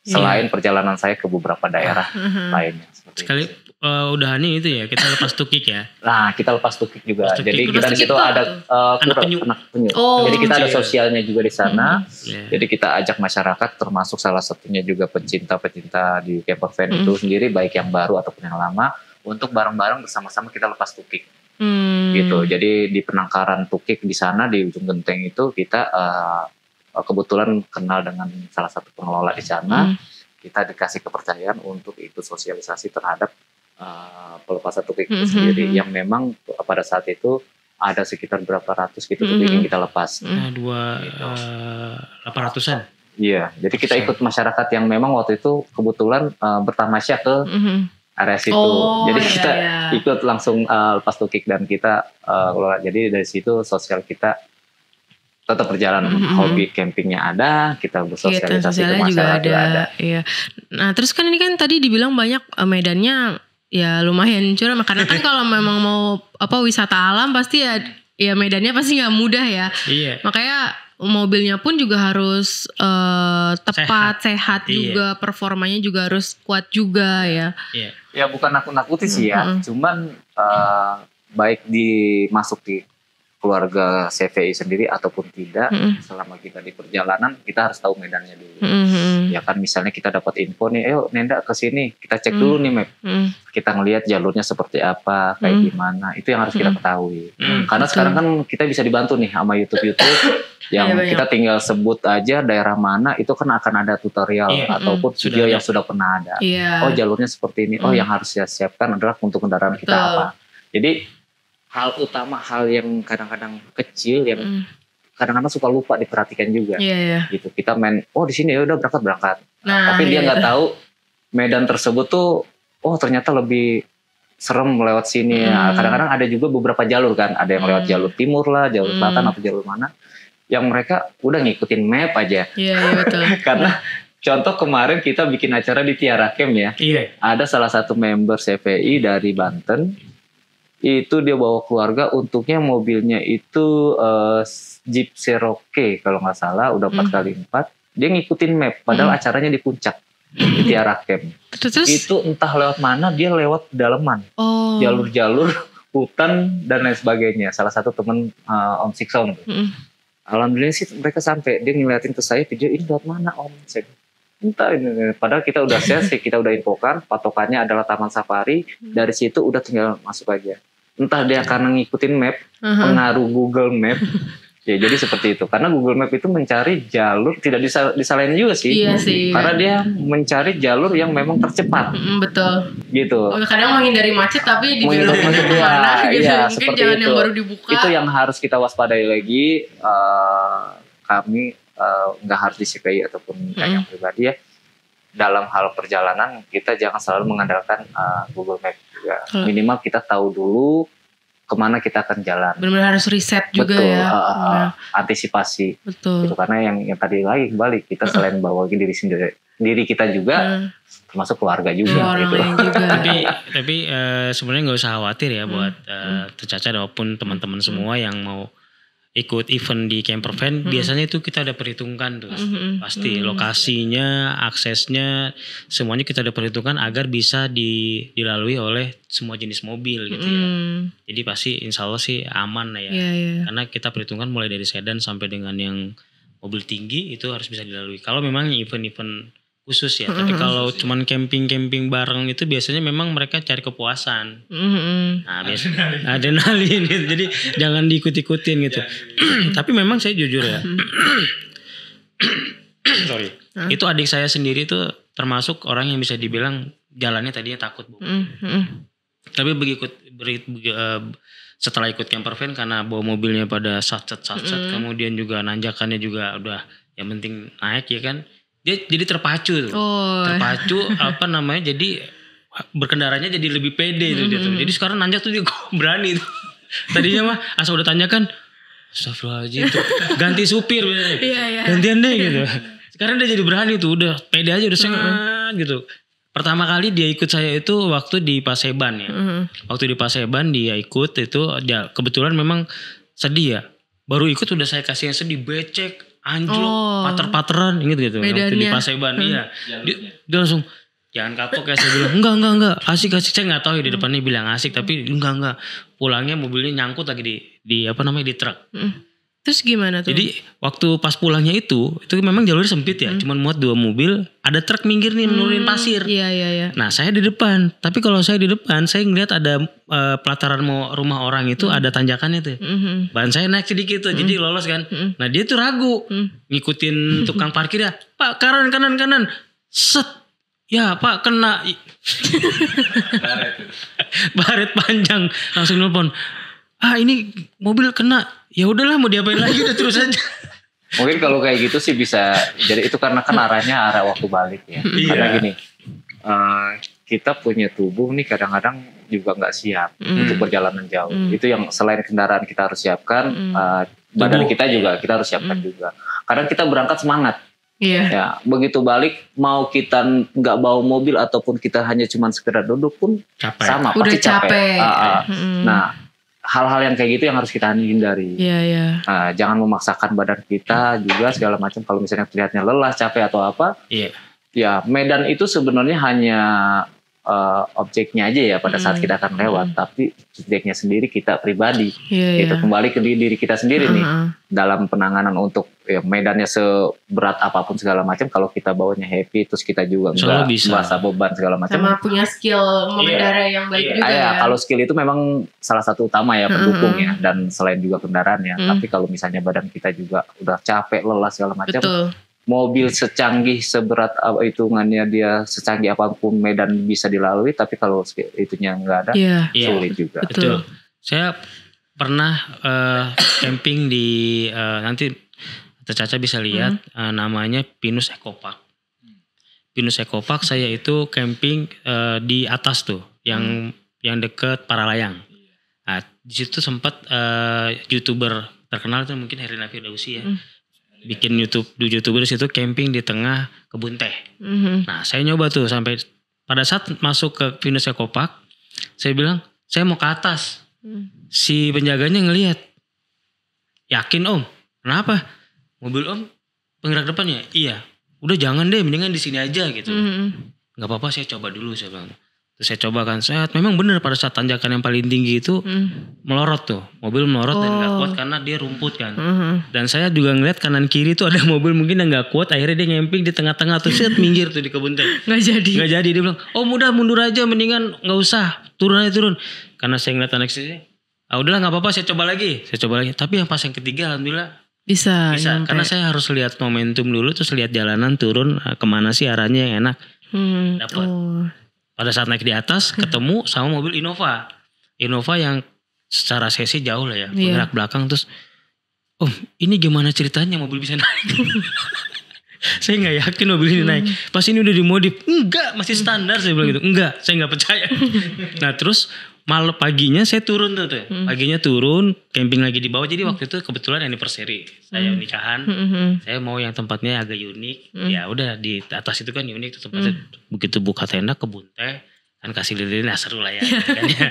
Selain perjalanan saya ke beberapa daerah lainnya. Sekali udahannya itu ya, kita lepas tukik ya. Nah, kita lepas tukik juga. Jadi kita di situ ada anak penyu. Jadi kita ada sosialnya juga di sana. Jadi kita ajak masyarakat, termasuk salah satunya juga pecinta-pecinta di campervan itu sendiri, baik yang baru ataupun yang lama, untuk bareng-bareng bersama-sama kita lepas tukik. Gitu. Jadi di penangkaran tukik di sana di ujung genteng itu kita kebetulan kenal dengan salah satu pengelola di sana. Kita dikasih kepercayaan untuk ikut sosialisasi terhadap pelepasan tukik itu sendiri, yang memang pada saat itu ada sekitar berapa ratus gitu tukik yang kita lepas. 800-an. Iya, jadi kita ikut masyarakat yang memang waktu itu kebetulan bertamasya ke area situ. Jadi kita ikut langsung lepas tukik, dan kita jadi dari situ sosial kita tetap berjalan. Hobi campingnya ada, kita bersosialisasi ke masyarakat juga ada. Iya. Nah, terus kan ini kan tadi dibilang banyak medannya ya lumayan curam, karena kan kalau memang mau wisata alam pasti ya medannya pasti nggak mudah ya. Iya. Makanya mobilnya pun juga harus tepat, sehat juga, performanya juga harus kuat juga ya. Iya. Ya bukan nakut-nakuti sih ya, cuman baik masuk di keluarga CVI sendiri ataupun tidak, selama kita di perjalanan kita harus tahu medannya dulu. Ya kan, misalnya kita dapat info nih, ayo Nenda ke sini, kita cek dulu nih map. Kita ngelihat jalurnya seperti apa, kayak gimana, itu yang harus kita ketahui. Karena sekarang kan kita bisa dibantu nih sama YouTube yang kita tinggal sebut aja daerah mana, itu kan akan ada tutorial ataupun video yang sudah pernah ada. Oh jalurnya seperti ini, oh yang harus saya siapkan adalah untuk kendaraan kita apa. Jadi hal utama, hal yang kadang-kadang kecil yang kadang-kadang suka lupa diperhatikan juga. Gitu. Kita main, oh di sini ya udah berangkat. Tapi dia nggak tahu medan tersebut tuh, oh ternyata lebih serem lewat sini. Kadang-kadang ada juga beberapa jalur kan, ada yang lewat jalur timur lah, jalur selatan atau jalur mana, yang mereka udah ngikutin map aja. Iya betul. Karena contoh kemarin kita bikin acara di Tiara Camp ya. Ada salah satu member CVI dari Banten. Itu dia bawa keluarga, untuknya mobilnya itu Jeep Cherokee kalau nggak salah, udah 4x4. Dia ngikutin map, padahal acaranya di puncak di Tiara Camp. Itu entah lewat mana, dia lewat dalaman, jalur-jalur hutan dan lain sebagainya. Salah satu teman Om Sikson. Alhamdulillah sih mereka sampai, dia ngeliatin ke saya video, ini lewat mana Om? Entah ini. Padahal kita udah share, kita udah infokan, patokannya adalah Taman Safari. Dari situ udah tinggal masuk aja. Entah dia karena ngikutin map, pengaruh Google Map. Ya jadi seperti itu. Karena Google Map itu mencari jalur, tidak disalahin juga sih. Iya sih. Karena dia mencari jalur yang memang tercepat. Betul. Gitu. Kadang menghindari macet tapi di Menghindari beloknya macet, kemana ya, gitu. iya, Mungkin seperti jalan itu. yang baru dibuka. Itu yang harus kita waspadai lagi. Kami nggak harus di CPI ataupun yang pribadi ya. Dalam hal perjalanan kita jangan selalu mengandalkan Google Map juga. Minimal kita tahu dulu kemana kita akan jalan. Benar-benar harus riset juga. Betul, ya. Antisipasi. Betul. Gitu, karena yang tadi lagi kembali kita selain bawa diri kita juga, termasuk keluarga juga. Orang gitu. lain juga. Tapi sebenarnya nggak usah khawatir ya buat tercaca maupun teman-teman semua yang mau ikut event di camper van. Biasanya itu kita ada perhitungkan tuh, pasti lokasinya, aksesnya, semuanya kita ada perhitungkan agar bisa dilalui oleh semua jenis mobil gitu ya. Jadi pasti insya Allah sih aman ya. Karena kita perhitungkan mulai dari sedan sampai dengan yang mobil tinggi itu harus bisa dilalui. Kalau memang event-event khusus ya, tapi kalau cuman camping bareng itu biasanya memang mereka cari kepuasan. Nah, adrenalin gitu. Jadi jangan diikut-ikutin gitu. Tapi memang saya jujur ya. Sorry. Itu adik saya sendiri tuh termasuk orang yang bisa dibilang jalannya tadinya takut, Bu. Tapi setelah ikut camper van karena bawa mobilnya pada satset, kemudian juga nanjakannya juga udah yang penting naik ya kan. Dia jadi terpacu tuh. Terpacu jadi berkendaranya jadi lebih pede tuh dia tuh. Jadi sekarang nanjak tuh dia berani tuh. Tadinya mah asal udah tanyakan astagfirullahaladzim tuh ganti supir gantian deh gitu. Sekarang dia jadi berani tuh, udah pede aja udah sengat gitu. Pertama kali dia ikut saya itu waktu di Paseban ya. Waktu di Paseban dia ikut itu ya kebetulan memang sedih ya. Baru ikut udah saya kasih yang sedih, becek, anjlok, pater-pateran gitu. Waktu di Paseban dia langsung jangan kapok ya, saya bilang enggak asik saya nggak tahu ya di depannya bilang asik tapi enggak pulangnya mobilnya nyangkut lagi di truk. Terus gimana tuh? Jadi waktu pas pulangnya itu memang jalurnya sempit ya, cuman muat 2 mobil, ada truk minggir nih menurunin pasir. Iya. Nah saya di depan, tapi kalau saya di depan saya ngeliat ada pelataran rumah orang itu ada tanjakannya tuh. Ban saya naik sedikit tuh, jadi lolos kan. Nah dia tuh ragu, ngikutin tukang parkir ya, Pak kanan, set, ya Pak kena, baret panjang, langsung nelpon. Ini mobil kena, ya udahlah mau diapain lagi udah terus aja. Mungkin kalau kayak gitu sih bisa jadi itu karena kan arah waktu balik ya. Karena gini, kita punya tubuh nih kadang-kadang juga nggak siap untuk perjalanan jauh. Itu yang selain kendaraan kita harus siapkan, badan kita juga kita harus siapkan juga. Kadang kita berangkat semangat. Ya, begitu balik mau kita nggak bawa mobil ataupun kita hanya cuma sekedar duduk pun capek. Sama udah pasti capek. Nah hal-hal yang kayak gitu yang harus kita hindari. Nah, jangan memaksakan badan kita juga segala macam. Kalau misalnya terlihatnya lelah, capek atau apa, ya medan itu sebenarnya hanya objeknya aja ya pada saat kita akan lewat. Tapi subjeknya sendiri kita pribadi. Itu kembali ke diri kita sendiri nih dalam penanganan untuk medannya seberat apapun segala macam. Kalau kita bawanya happy, terus kita juga nggak merasa beban segala macam. Sama punya skill mengendara yang baik juga ya. Kalau skill itu memang salah satu utama ya pendukung ya, dan selain juga kendaraan ya. Tapi kalau misalnya badan kita juga udah capek, lelah segala macam. Mobil secanggih seberat hitungannya dia secanggih apapun medan bisa dilalui, tapi kalau itunya nggak ada sulit juga. Betul. Saya pernah camping di nanti Caca bisa lihat namanya Pinus Eco Park. Pinus Eco Park saya itu camping di atas tuh yang deket Paralayang. Nah, di situ sempat YouTuber terkenal itu mungkin Herina Firdausi ya. Bikin YouTuber di situ camping di tengah kebun teh. Nah, saya nyoba tuh sampai pada saat masuk ke Pinus Eco Park, saya bilang, "Saya mau ke atas." Si penjaganya ngelihat. "Yakin, Om?" "Kenapa?" "Mobil Om penggerak depan ya?" "Iya." "Udah jangan deh, mendingan di sini aja gitu." "Enggak apa-apa, saya coba dulu," saya bilang. Terus saya coba kan, memang benar pada saat tanjakan yang paling tinggi itu melorot tuh. Mobil melorot dan gak kuat karena dia rumput kan. Dan saya juga ngeliat kanan kiri tuh ada mobil mungkin yang gak kuat. Akhirnya dia ngemping di tengah-tengah tuh, minggir tuh di kebun teh. Gak jadi. Dia bilang, udah mundur aja, mendingan gak usah. Turun. Karena saya ngeliat anak saya, udahlah gak apa-apa, saya coba lagi. Tapi yang pas yang ketiga alhamdulillah bisa. Karena saya harus lihat momentum dulu, terus lihat jalanan turun kemana sih arahnya yang enak. Dapat. Pada saat naik di atas ketemu sama mobil Innova yang secara cc jauh lah ya, penggerak belakang. Terus ini gimana ceritanya mobil bisa naik? Saya nggak yakin mobil ini naik. Pas ini udah dimodif, enggak, masih standar. Saya bilang gitu, enggak, saya nggak percaya. Nah terus malam paginya saya turun tuh. Paginya turun, camping lagi di bawah. Jadi waktu itu kebetulan anniversary saya nikahan. Saya mau yang tempatnya agak unik. Ya udah di atas itu kan unik tuh tempatnya. Begitu buka tenda kebun teh kan kasih lilin, seru lah ya. Gitu kan ya.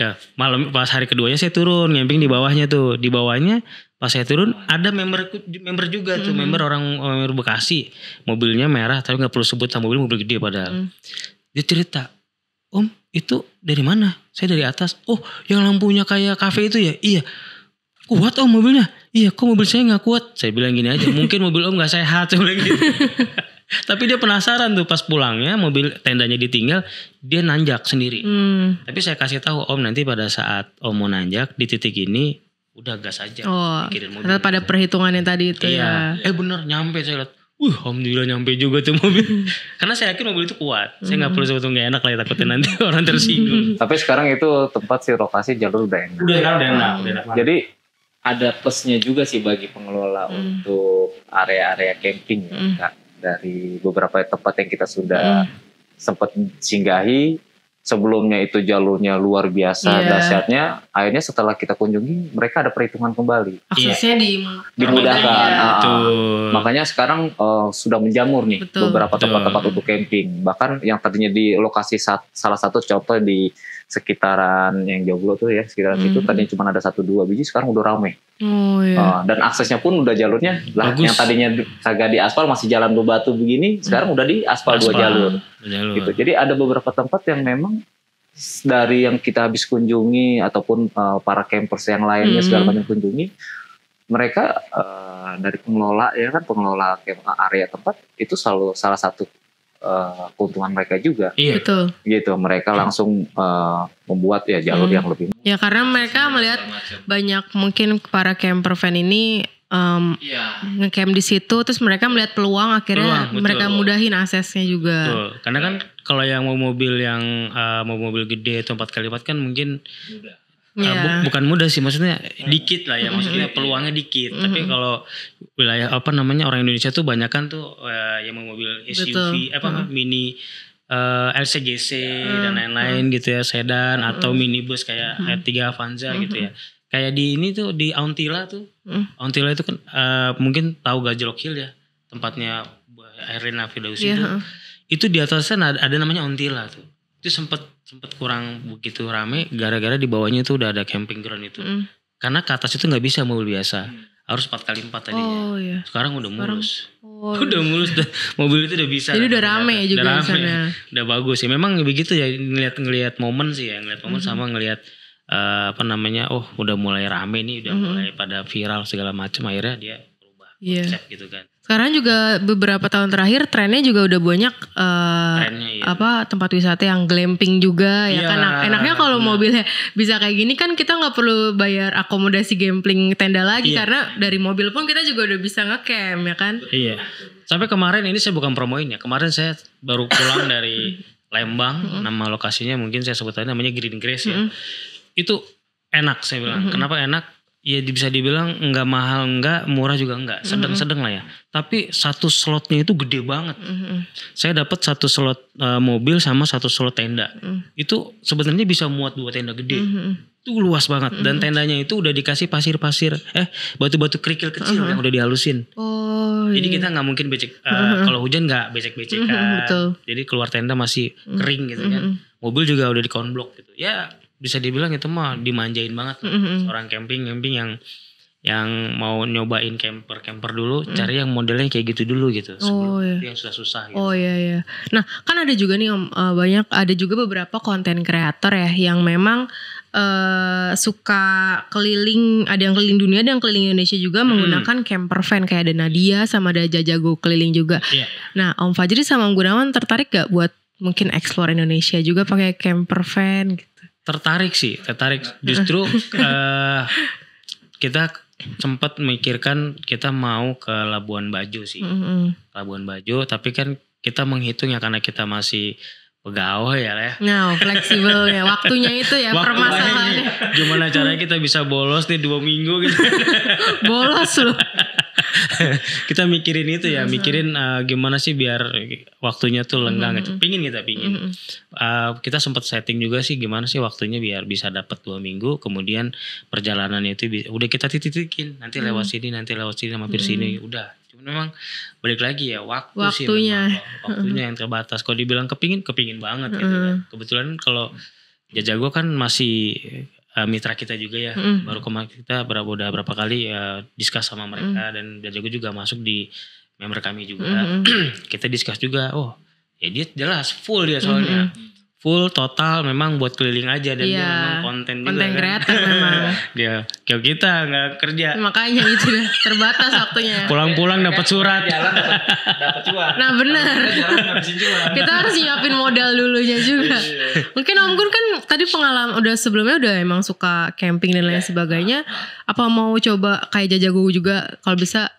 Nah, malam pas hari keduanya saya turun camping di bawahnya tuh. Di bawahnya pas saya turun ada member juga tuh, member Bekasi. Mobilnya merah tapi nggak perlu sebut sama mobil gede padahal. Dia cerita, Om itu dari mana? Saya dari atas. Oh yang lampunya kayak kafe itu ya? Iya. Kuat Om mobilnya? Iya, kok mobil saya gak kuat? Saya bilang gini aja, mungkin mobil Om gak sehat. Saya bilang gitu. Tapi dia penasaran tuh pas pulangnya mobil tendanya ditinggal, dia nanjak sendiri. Tapi saya kasih tahu Om, nanti pada saat Om mau nanjak di titik ini udah gas aja. Mikirin mobil. Pada perhitungannya tadi itu ya. Bener nyampe saya lihat. Alhamdulillah nyampe juga tuh mobil. Karena saya yakin mobil itu kuat. Saya gak perlu sebetulnya gak enak lah ya, takutnya nanti orang tersinggung. Tapi sekarang itu tempat sih lokasi jalur udah enak. Udah enak. Jadi ada plusnya juga sih bagi pengelola untuk area-area camping ya. Dari beberapa tempat yang kita sudah sempat singgahi. Sebelumnya itu jalurnya luar biasa dahsyatnya. Akhirnya setelah kita kunjungi, mereka ada perhitungan kembali. Aksesnya dimudahkan. Makanya sekarang sudah menjamur nih beberapa tempat-tempat untuk camping. Bahkan yang tadinya di lokasi salah satu contoh di sekitaran yang Joglo tuh ya, sekitaran itu tadinya cuma ada 1-2 biji, sekarang udah rame. Dan aksesnya pun udah jalurnya lah, yang tadinya kagak di aspal masih jalan batu begini, sekarang udah di aspal 2 jalur. Gitu. Jadi ada beberapa tempat yang memang dari yang kita habis kunjungi ataupun para campers yang lainnya segala macam kunjungi, mereka dari pengelola ya kan, pengelola area tempat itu selalu salah satu keuntungan mereka juga. Iya betul. Gitu, mereka langsung membuat ya jalur yang lebih. Ya karena mereka melihat banyak mungkin para camper van ini ngecamp di situ, terus mereka melihat peluang, akhirnya mereka mudahin aksesnya juga. Betul. Karena kan kalau yang mau mobil gede atau 4x4 kan mungkin bukan mudah sih, maksudnya dikit lah ya, maksudnya peluangnya dikit. Tapi kalau wilayah orang Indonesia tuh banyak kan tuh yang mau mobil SUV mini LCGC dan lain-lain gitu ya, sedan atau minibus kayak R3 Avanza gitu ya. Kayak di ini tuh di Auntila tuh. Auntila itu kan mungkin tahu Gajlok Hill ya, tempatnya Erina Firdaus itu. Itu di atasnya ada namanya Auntila tuh. Itu sempat kurang begitu rame gara-gara di bawahnya itu udah ada camping ground itu. Karena ke atas itu nggak bisa mobil biasa, harus 4x4 tadinya. Sekarang udah mulus. Udah mulus, mobil itu udah bisa. Jadi udah rame juga di sana. Udah bagus ya. Memang begitu ya, ngelihat momen sih ya, ngelihat momen sama ngelihat udah mulai rame nih, udah mulai pada viral segala macam, akhirnya dia berubah konsep gitu kan. Sekarang juga beberapa tahun terakhir trennya juga udah banyak tempat wisata yang glamping juga ya kan. Enaknya kalau mobilnya bisa kayak gini kan, kita nggak perlu bayar akomodasi glamping tenda lagi karena dari mobil pun kita juga udah bisa ngecamp ya kan. Iya. Sampai kemarin ini saya bukan promoin ya. Kemarin saya baru pulang dari Lembang, nama lokasinya mungkin saya sebut aja namanya Green Grace ya. Itu enak saya bilang. Kenapa enak? Ya bisa dibilang enggak mahal, enggak murah juga enggak, sedang-sedang lah ya. Tapi satu slotnya itu gede banget. Saya dapat satu slot mobil sama satu slot tenda. Itu sebenarnya bisa muat 2 tenda gede. Itu luas banget. Dan tendanya itu udah dikasih pasir-pasir, batu-batu kerikil kecil yang udah dihalusin. Jadi kita nggak mungkin becek. Kalau hujan nggak becek-becekan. Jadi keluar tenda masih kering gitu kan. Mobil juga udah di konblok gitu. Ya bisa dibilang itu mah dimanjain banget. Orang camping yang yang mau nyobain camper dulu, cari yang modelnya kayak gitu dulu gitu. Sebelum yang susah-susah gitu. Oh iya. Nah kan ada juga nih Om, ada juga beberapa konten kreator ya yang memang suka keliling, ada yang keliling dunia, ada yang keliling Indonesia juga menggunakan camper van, kayak ada Nadia sama ada Jajago keliling juga. Nah Om Fajri sama Om Gunawan tertarik gak buat mungkin explore Indonesia juga pakai camper van gitu? Tertarik. Justru kita sempat memikirkan kita mau ke Labuan Bajo sih. Labuan Bajo, tapi kan kita menghitung ya karena kita masih pegawai ya. Nah, fleksibel ya, waktunya itu ya permasalahannya. Gimana caranya kita bisa bolos nih 2 minggu gitu. Bolos loh. Kita mikirin itu ya, gimana sih biar waktunya tuh lenggang gitu. Pingin. Kita sempat setting juga sih gimana sih waktunya biar bisa dapat 2 minggu, kemudian perjalanannya itu udah kita titik-titikin, nanti lewat sini, mampir sini, udah. Cuma memang balik lagi ya waktunya yang terbatas. Kalau dibilang kepingin banget gitu kan. Kebetulan kalau Jajago kan masih mitra kita juga ya. Baru kemarin kita udah berapa kali discuss sama mereka, dan Jajago juga masuk di member kami juga. Kita discuss juga, ya dia jelas full dia soalnya. Full total memang buat keliling aja, dan dia memang konten kreator memang. Dia kayak kita nggak kerja. Makanya itu terbatas waktunya. Pulang-pulang dapat surat. Jalan dapat cuan. Nah benar. Kita harus nyiapin modal dulunya juga. Mungkin Om Gun kan tadi pengalaman sebelumnya udah emang suka camping dan lain sebagainya. Apa mau coba kayak Jajago juga kalau bisa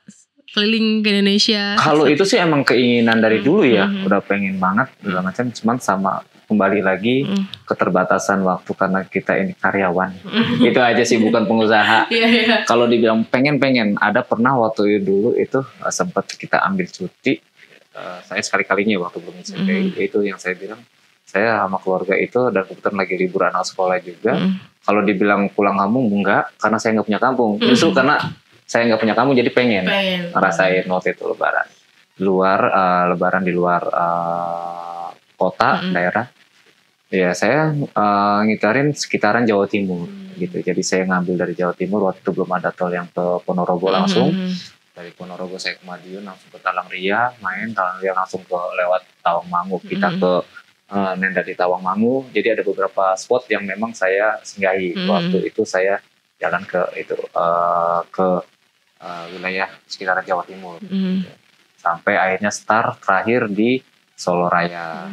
keliling ke Indonesia? Kalau itu sih emang keinginan dari dulu ya, udah pengen banget segala macam, cuman sama kembali lagi keterbatasan waktu karena kita ini karyawan. Itu aja sih, bukan pengusaha. Kalau dibilang pengen ada pernah waktu dulu itu sempat kita ambil cuti. Saya sekali-kalinya waktu belum CPI, itu yang saya bilang, saya sama keluarga itu dan kebetulan lagi libur anak sekolah juga. Kalau dibilang pulang kampung enggak, karena saya nggak punya kampung. Justru karena saya nggak punya kampung jadi pengen ngerasain waktu itu lebaran di luar kota daerah. Ya saya ngitarin sekitaran Jawa Timur gitu. Jadi saya ngambil dari Jawa Timur, waktu itu belum ada tol yang ke Ponorogo langsung. Dari Ponorogo saya ke Madiun, langsung ke Talang Ria, langsung ke lewat Tawangmangu. Kita ke Nenda di Tawangmangu. Jadi ada beberapa spot yang memang saya singgahi. Waktu itu saya jalan ke wilayah sekitaran Jawa Timur. Sampai akhirnya start terakhir di Solo Raya.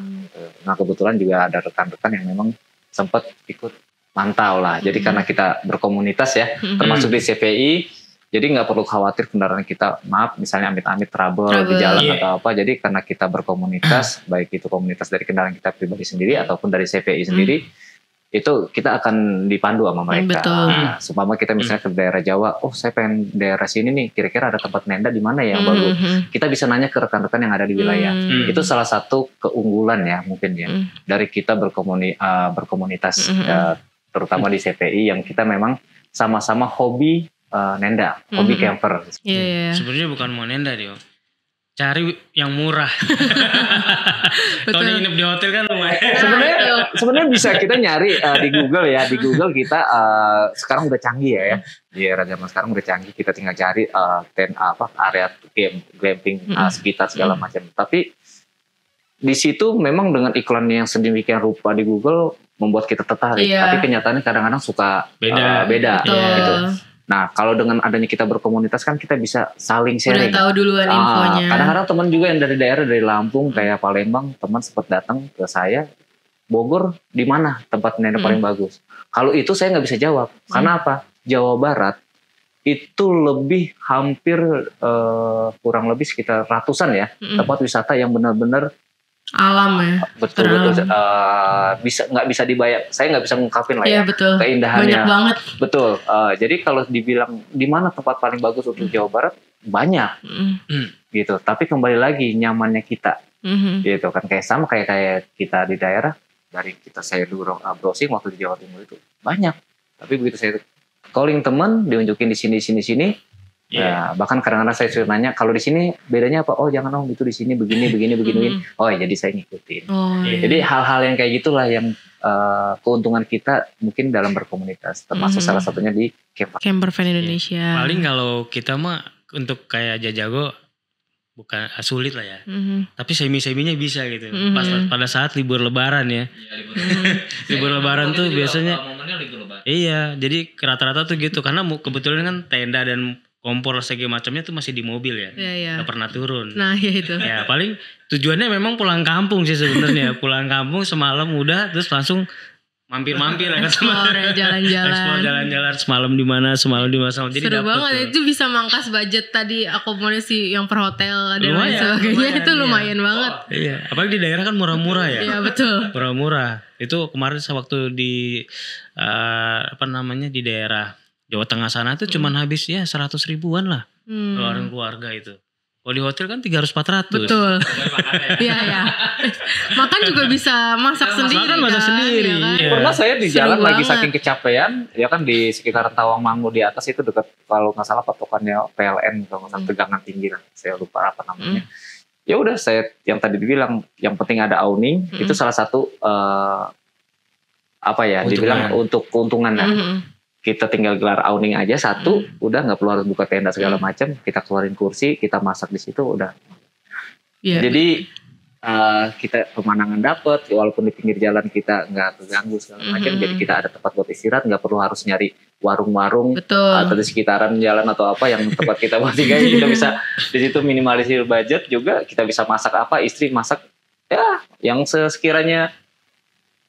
Nah kebetulan juga ada rekan-rekan yang memang sempat ikut mantau lah. Jadi karena kita berkomunitas ya, termasuk di CPI, jadi nggak perlu khawatir kendaraan kita, misalnya amit-amit trouble di jalan atau apa. Jadi karena kita berkomunitas, baik itu komunitas dari kendaraan kita pribadi sendiri ataupun dari CPI sendiri, itu kita akan dipandu sama mereka. Seumpama kita misalnya ke daerah Jawa, saya pengen daerah sini nih, kira-kira ada tempat nenda di mana ya yang bagus. Kita bisa nanya ke rekan-rekan yang ada di wilayah. Itu salah satu keunggulan ya mungkin ya dari kita berkomunitas, terutama di CPI yang kita memang sama-sama hobi nenda, hobi camper. Sebenarnya bukan mau nenda dia, cari yang murah. Kalau nginep di hotel kan lumayan. Sebenarnya bisa kita nyari di Google ya. Di Google kita sekarang udah canggih ya. Di era zaman sekarang udah canggih. Kita tinggal cari area glamping sekitar segala macam. Tapi di situ memang dengan iklan yang sedemikian rupa di Google membuat kita tertarik. Tapi kenyataannya kadang-kadang suka beda gitu. Nah, kalau dengan adanya kita berkomunitas kan kita bisa saling sharing. Udah tahu duluan infonya. Kadang-kadang teman juga yang dari daerah, dari Lampung, kayak Palembang, teman sempat datang ke saya, Bogor, di mana tempat nenda paling bagus? Kalau itu saya nggak bisa jawab. Karena apa? Jawa Barat itu lebih hampir kurang lebih sekitar ratusan ya tempat wisata yang benar-benar alam ya. Betul. Nggak bisa dibayar. Saya nggak bisa ngungkapin lah ya betul. Keindahannya. Banyak banget. Betul. Jadi kalau dibilang di mana tempat paling bagus untuk Jawa Barat, banyak gitu. Tapi kembali lagi nyamannya kita, gitu kan, kayak kita di daerah, dari saya dulu browsing waktu di Jawa Timur itu banyak. Tapi begitu saya calling teman, diunjukin di sini, Ya, bahkan kadang-kadang saya suruh nanya, kalau di sini bedanya apa? Oh jangan om, itu di sini begini. Oh ya, jadi saya ngikutin. Jadi hal-hal yang kayak gitulah yang keuntungan kita mungkin dalam berkomunitas, termasuk salah satunya di Campervan Indonesia. Paling kalau kita mah untuk kayak Jajago bukan sulit lah ya. Tapi semi-seminya bisa gitu. Pada saat libur lebaran ya. Libur lebaran tuh biasanya iya, jadi rata-rata tuh gitu karena kebetulan kan tenda dan kompor segala macamnya tuh masih di mobil ya. Gak pernah turun. Nah, ya itu. Ya, paling tujuannya memang pulang kampung sih sebenarnya. Pulang kampung semalam udah terus langsung mampir-mampir ya Explore jalan-jalan semalam di mana. Jadi seru banget tuh. itu bisa mangkas budget tadi akomodasi yang per hotel dan lain sebagainya lumayan, itu lumayan banget. Iya, apalagi di daerah kan murah-murah ya. Iya, betul. Murah-murah. Itu kemarin waktu di di daerah Jawa Tengah sana tuh cuman habis ya 100 ribuan lah. Keluaran keluarga itu. Kalau di hotel kan 300-400. Betul. Iya. Makan juga bisa masak sendiri. Masak sendiri. Ya kan? Iya. Pernah saya di jalan lagi banget. saking kecapean, ya kan di sekitaran Tawangmangu di atas itu dekat kalau nggak salah patokannya PLN kalau nggak salah tegangan tinggi lah, saya lupa apa namanya. Ya udah saya yang tadi dibilang yang penting ada awning itu salah satu dibilang untuk keuntungan lah. Kita tinggal gelar awning aja satu, udah nggak perlu harus buka tenda segala macam. Kita keluarin kursi, kita masak di situ udah. Yeah. Jadi kita pemandangan dapet, walaupun di pinggir jalan kita nggak keganggu segala macam. Jadi kita ada tempat buat istirahat, nggak perlu harus nyari warung-warung atau di sekitaran jalan atau apa yang tempat kita buat tinggal. Kita bisa di situ minimalisir budget juga. Kita bisa masak apa, istri masak ya yang sekiranya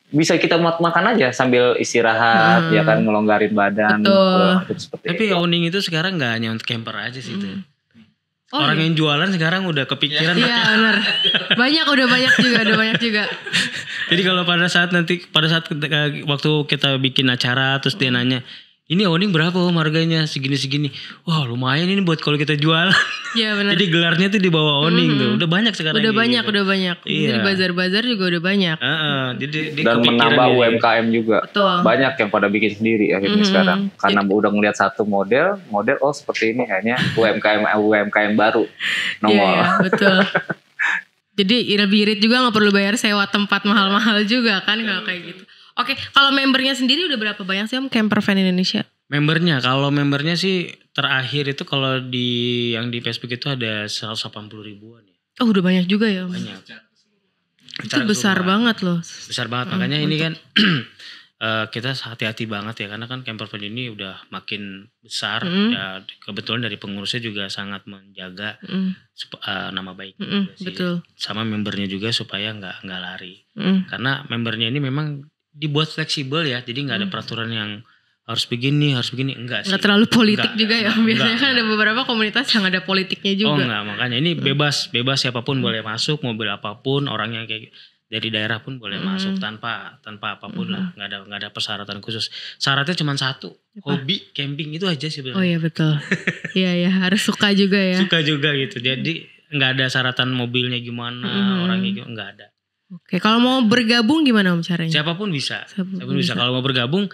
bisa kita makan aja sambil istirahat ya kan, ngelonggarin badan. Tapi awning itu sekarang nggak hanya untuk camper aja sih itu. Orang yang jualan sekarang udah kepikiran. Iya benar. Udah banyak juga. Jadi kalau pada saat waktu kita bikin acara terus dia nanya, ini awning berapa om harganya? Segini. Wah lumayan ini buat kalau kita jual. Iya benar. Jadi gelarnya tuh di bawah awning tuh. Udah banyak sekarang. Udah banyak. Iya. Di bazar-bazar juga udah banyak. Dan menambah UMKM juga. Betul. Banyak yang pada bikin sendiri akhirnya sekarang. Karena udah ngeliat satu model seperti ini hanya UMKM baru. Iya, betul. Jadi lebih irit juga, nggak perlu bayar sewa tempat mahal-mahal juga kan kalau kayak gitu. Oke, kalau membernya sendiri udah berapa banyak sih om Campervan Indonesia? Membernya sih terakhir itu kalau yang di Facebook itu ada 180 ribuan ya. Oh udah banyak juga ya om. Banyak. Itu besar banget loh. Besar banget, makanya ini kan kita hati-hati banget ya karena kan Campervan ini udah makin besar ya, kebetulan dari pengurusnya juga sangat menjaga nama baik betul. Sama membernya juga supaya nggak lari karena membernya ini memang dibuat fleksibel ya, jadi nggak ada peraturan yang harus begini enggak sih. Nggak terlalu politik juga ya, biasanya kan ada beberapa komunitas yang ada politiknya juga. Enggak, makanya ini bebas siapapun boleh masuk, mobil apapun, orang yang kayak dari daerah pun boleh masuk tanpa apapun lah, nggak ada persyaratan khusus. Syaratnya cuma satu, hobi camping itu aja sih sebenarnya. Oh iya betul. Iya harus suka juga ya. Suka juga gitu, jadi nggak ada syaratan mobilnya gimana, orangnya juga nggak ada. Oke, kalau mau bergabung gimana om caranya? Siapapun bisa. Kalau mau bergabung,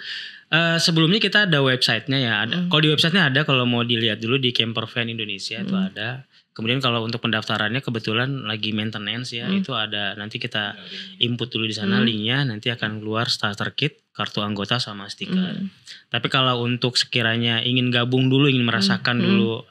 sebelumnya kita ada websitenya ya. Kalau di websitenya ada, kalau mau dilihat dulu di Campervan Indonesia itu ada. Kemudian kalau untuk pendaftarannya kebetulan lagi maintenance ya, itu ada. Nanti kita input dulu di sana linknya, nanti akan keluar starter kit, kartu anggota sama stiker. Tapi kalau untuk sekiranya ingin gabung dulu, ingin merasakan dulu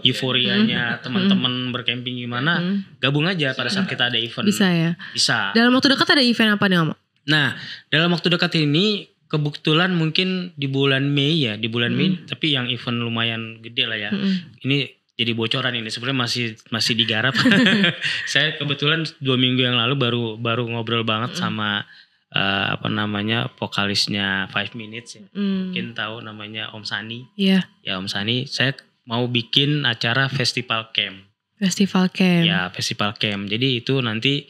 euforianya teman-teman bercamping gimana, gabung aja pada saat kita ada event. Bisa ya? Bisa. Dalam waktu dekat ada event apa nih om? Nah, dalam waktu dekat ini kebetulan mungkin di bulan Mei ya, Mei, tapi yang event lumayan gede lah ya. Ini jadi bocoran ini sebenarnya masih digarap. Saya kebetulan 2 minggu yang lalu baru ngobrol banget sama vokalisnya 5 Minutes ya. Mungkin tahu namanya Om Sani. Iya. Ya Om Sani, saya mau bikin acara festival camp. Ya, festival camp. Jadi itu nanti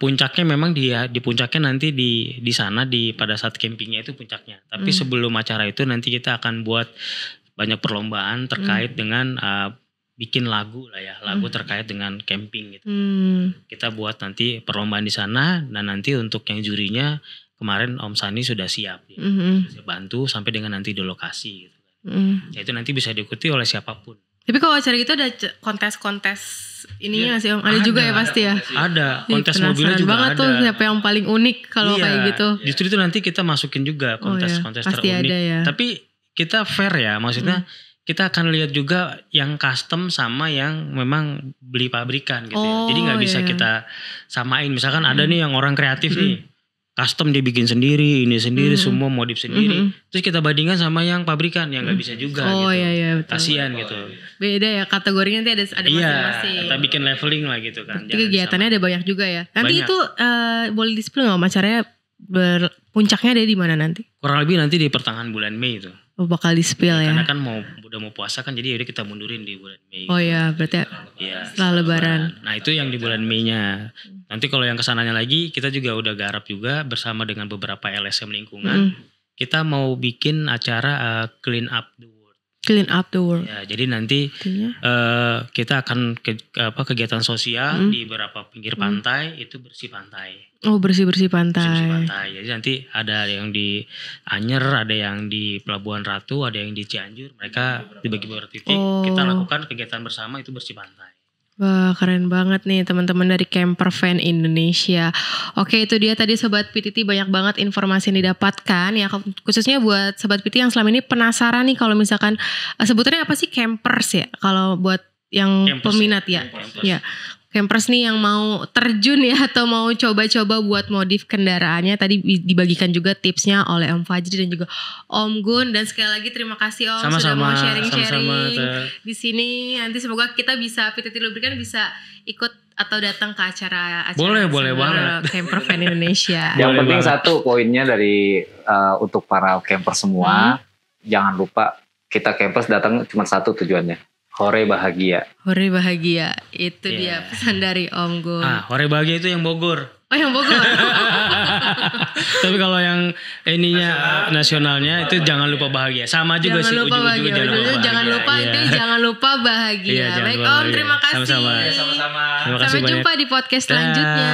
puncaknya memang di puncaknya nanti di sana pada saat campingnya itu puncaknya. Tapi sebelum acara itu nanti kita akan buat banyak perlombaan terkait dengan bikin lagu lah ya, lagu terkait dengan camping gitu. Kita buat nanti perlombaan di sana, dan nanti untuk yang jurinya kemarin Om Sani sudah siap ya. Bantu sampai dengan nanti di lokasi gitu. Ya itu nanti bisa diikuti oleh siapapun. Tapi kalau acara gitu ada kontes-kontes ininya nggak sih Om? Ada juga ya pasti ya. Ada Ih, kontes mobilnya penasaran juga banget ada. tuh siapa yang paling unik kalau kayak gitu. Justru itu nanti kita masukin juga kontes-kontes pasti terunik. ada ya. Tapi kita fair ya, maksudnya kita akan lihat juga yang custom sama yang memang beli pabrikan gitu ya. Jadi nggak bisa kita samain. Misalkan ada nih yang orang kreatif nih, custom dia bikin sendiri, ini sendiri, semua modif sendiri. Terus kita bandingkan sama yang pabrikan yang nggak bisa juga gitu. Iya, betul. Kasian gitu. Beda ya kategorinya nanti ada masing-masing. Kita bikin leveling lah gitu kan. Jadi kegiatannya ada banyak juga ya. Nanti Banyak. itu boleh display nggak acaranya puncaknya ada di mana nanti? Kurang lebih nanti di pertengahan bulan Mei itu. Oh, bakal di-spill ya. Karena kan udah mau puasa kan, jadi yaudah kita mundurin di bulan Mei. Oh iya, berarti setelah lebaran. Nah itu yang di bulan Mei-nya. Nanti kalau yang kesananya lagi, kita juga udah garap juga bersama dengan beberapa LSM lingkungan. Kita mau bikin acara Clean Up the World. Clean Up the World. Ya, jadi nanti kita akan kegiatan sosial di beberapa pinggir pantai, itu bersih pantai. Oh, bersih-bersih pantai. Bersih pantai. Jadi nanti ada yang di Anyer, ada yang di Pelabuhan Ratu, ada yang di Cianjur. Mereka dibagi beberapa titik. Kita lakukan kegiatan bersama itu bersih pantai. Wah, keren banget nih teman-teman dari Camper Van Indonesia. Oke, itu dia tadi Sobat PTT, banyak banget informasi yang didapatkan ya, khususnya buat Sobat PTT yang selama ini penasaran nih kalau misalkan sebutannya apa sih campers ya? Kalau buat yang campers, peminat ya. Ya. Campers nih yang mau terjun ya atau mau coba-coba buat modif kendaraannya, tadi dibagikan juga tipsnya oleh Om Fajri dan juga Om Gun. Dan sekali lagi terima kasih Om sudah mau sharing-sharing di sini. Nanti semoga kita bisa PTT Lubrikan bisa ikut atau datang ke acara boleh banget Camper Van Indonesia. Yang penting satu poinnya dari untuk para camper semua, jangan lupa kita campers datang cuma satu tujuannya. Hore bahagia. Hore bahagia. Itu dia pesan dari Om Gun. Hore bahagia itu yang Bogor. Oh, yang Bogor. Tapi kalau yang ininya nasionalnya itu jangan lupa bahagia. Sama juga sih ujung-ujungnya jangan lupa bahagia. Jangan lupa bahagia. Baik Om, terima kasih. Sama-sama. Sampai jumpa di podcast selanjutnya.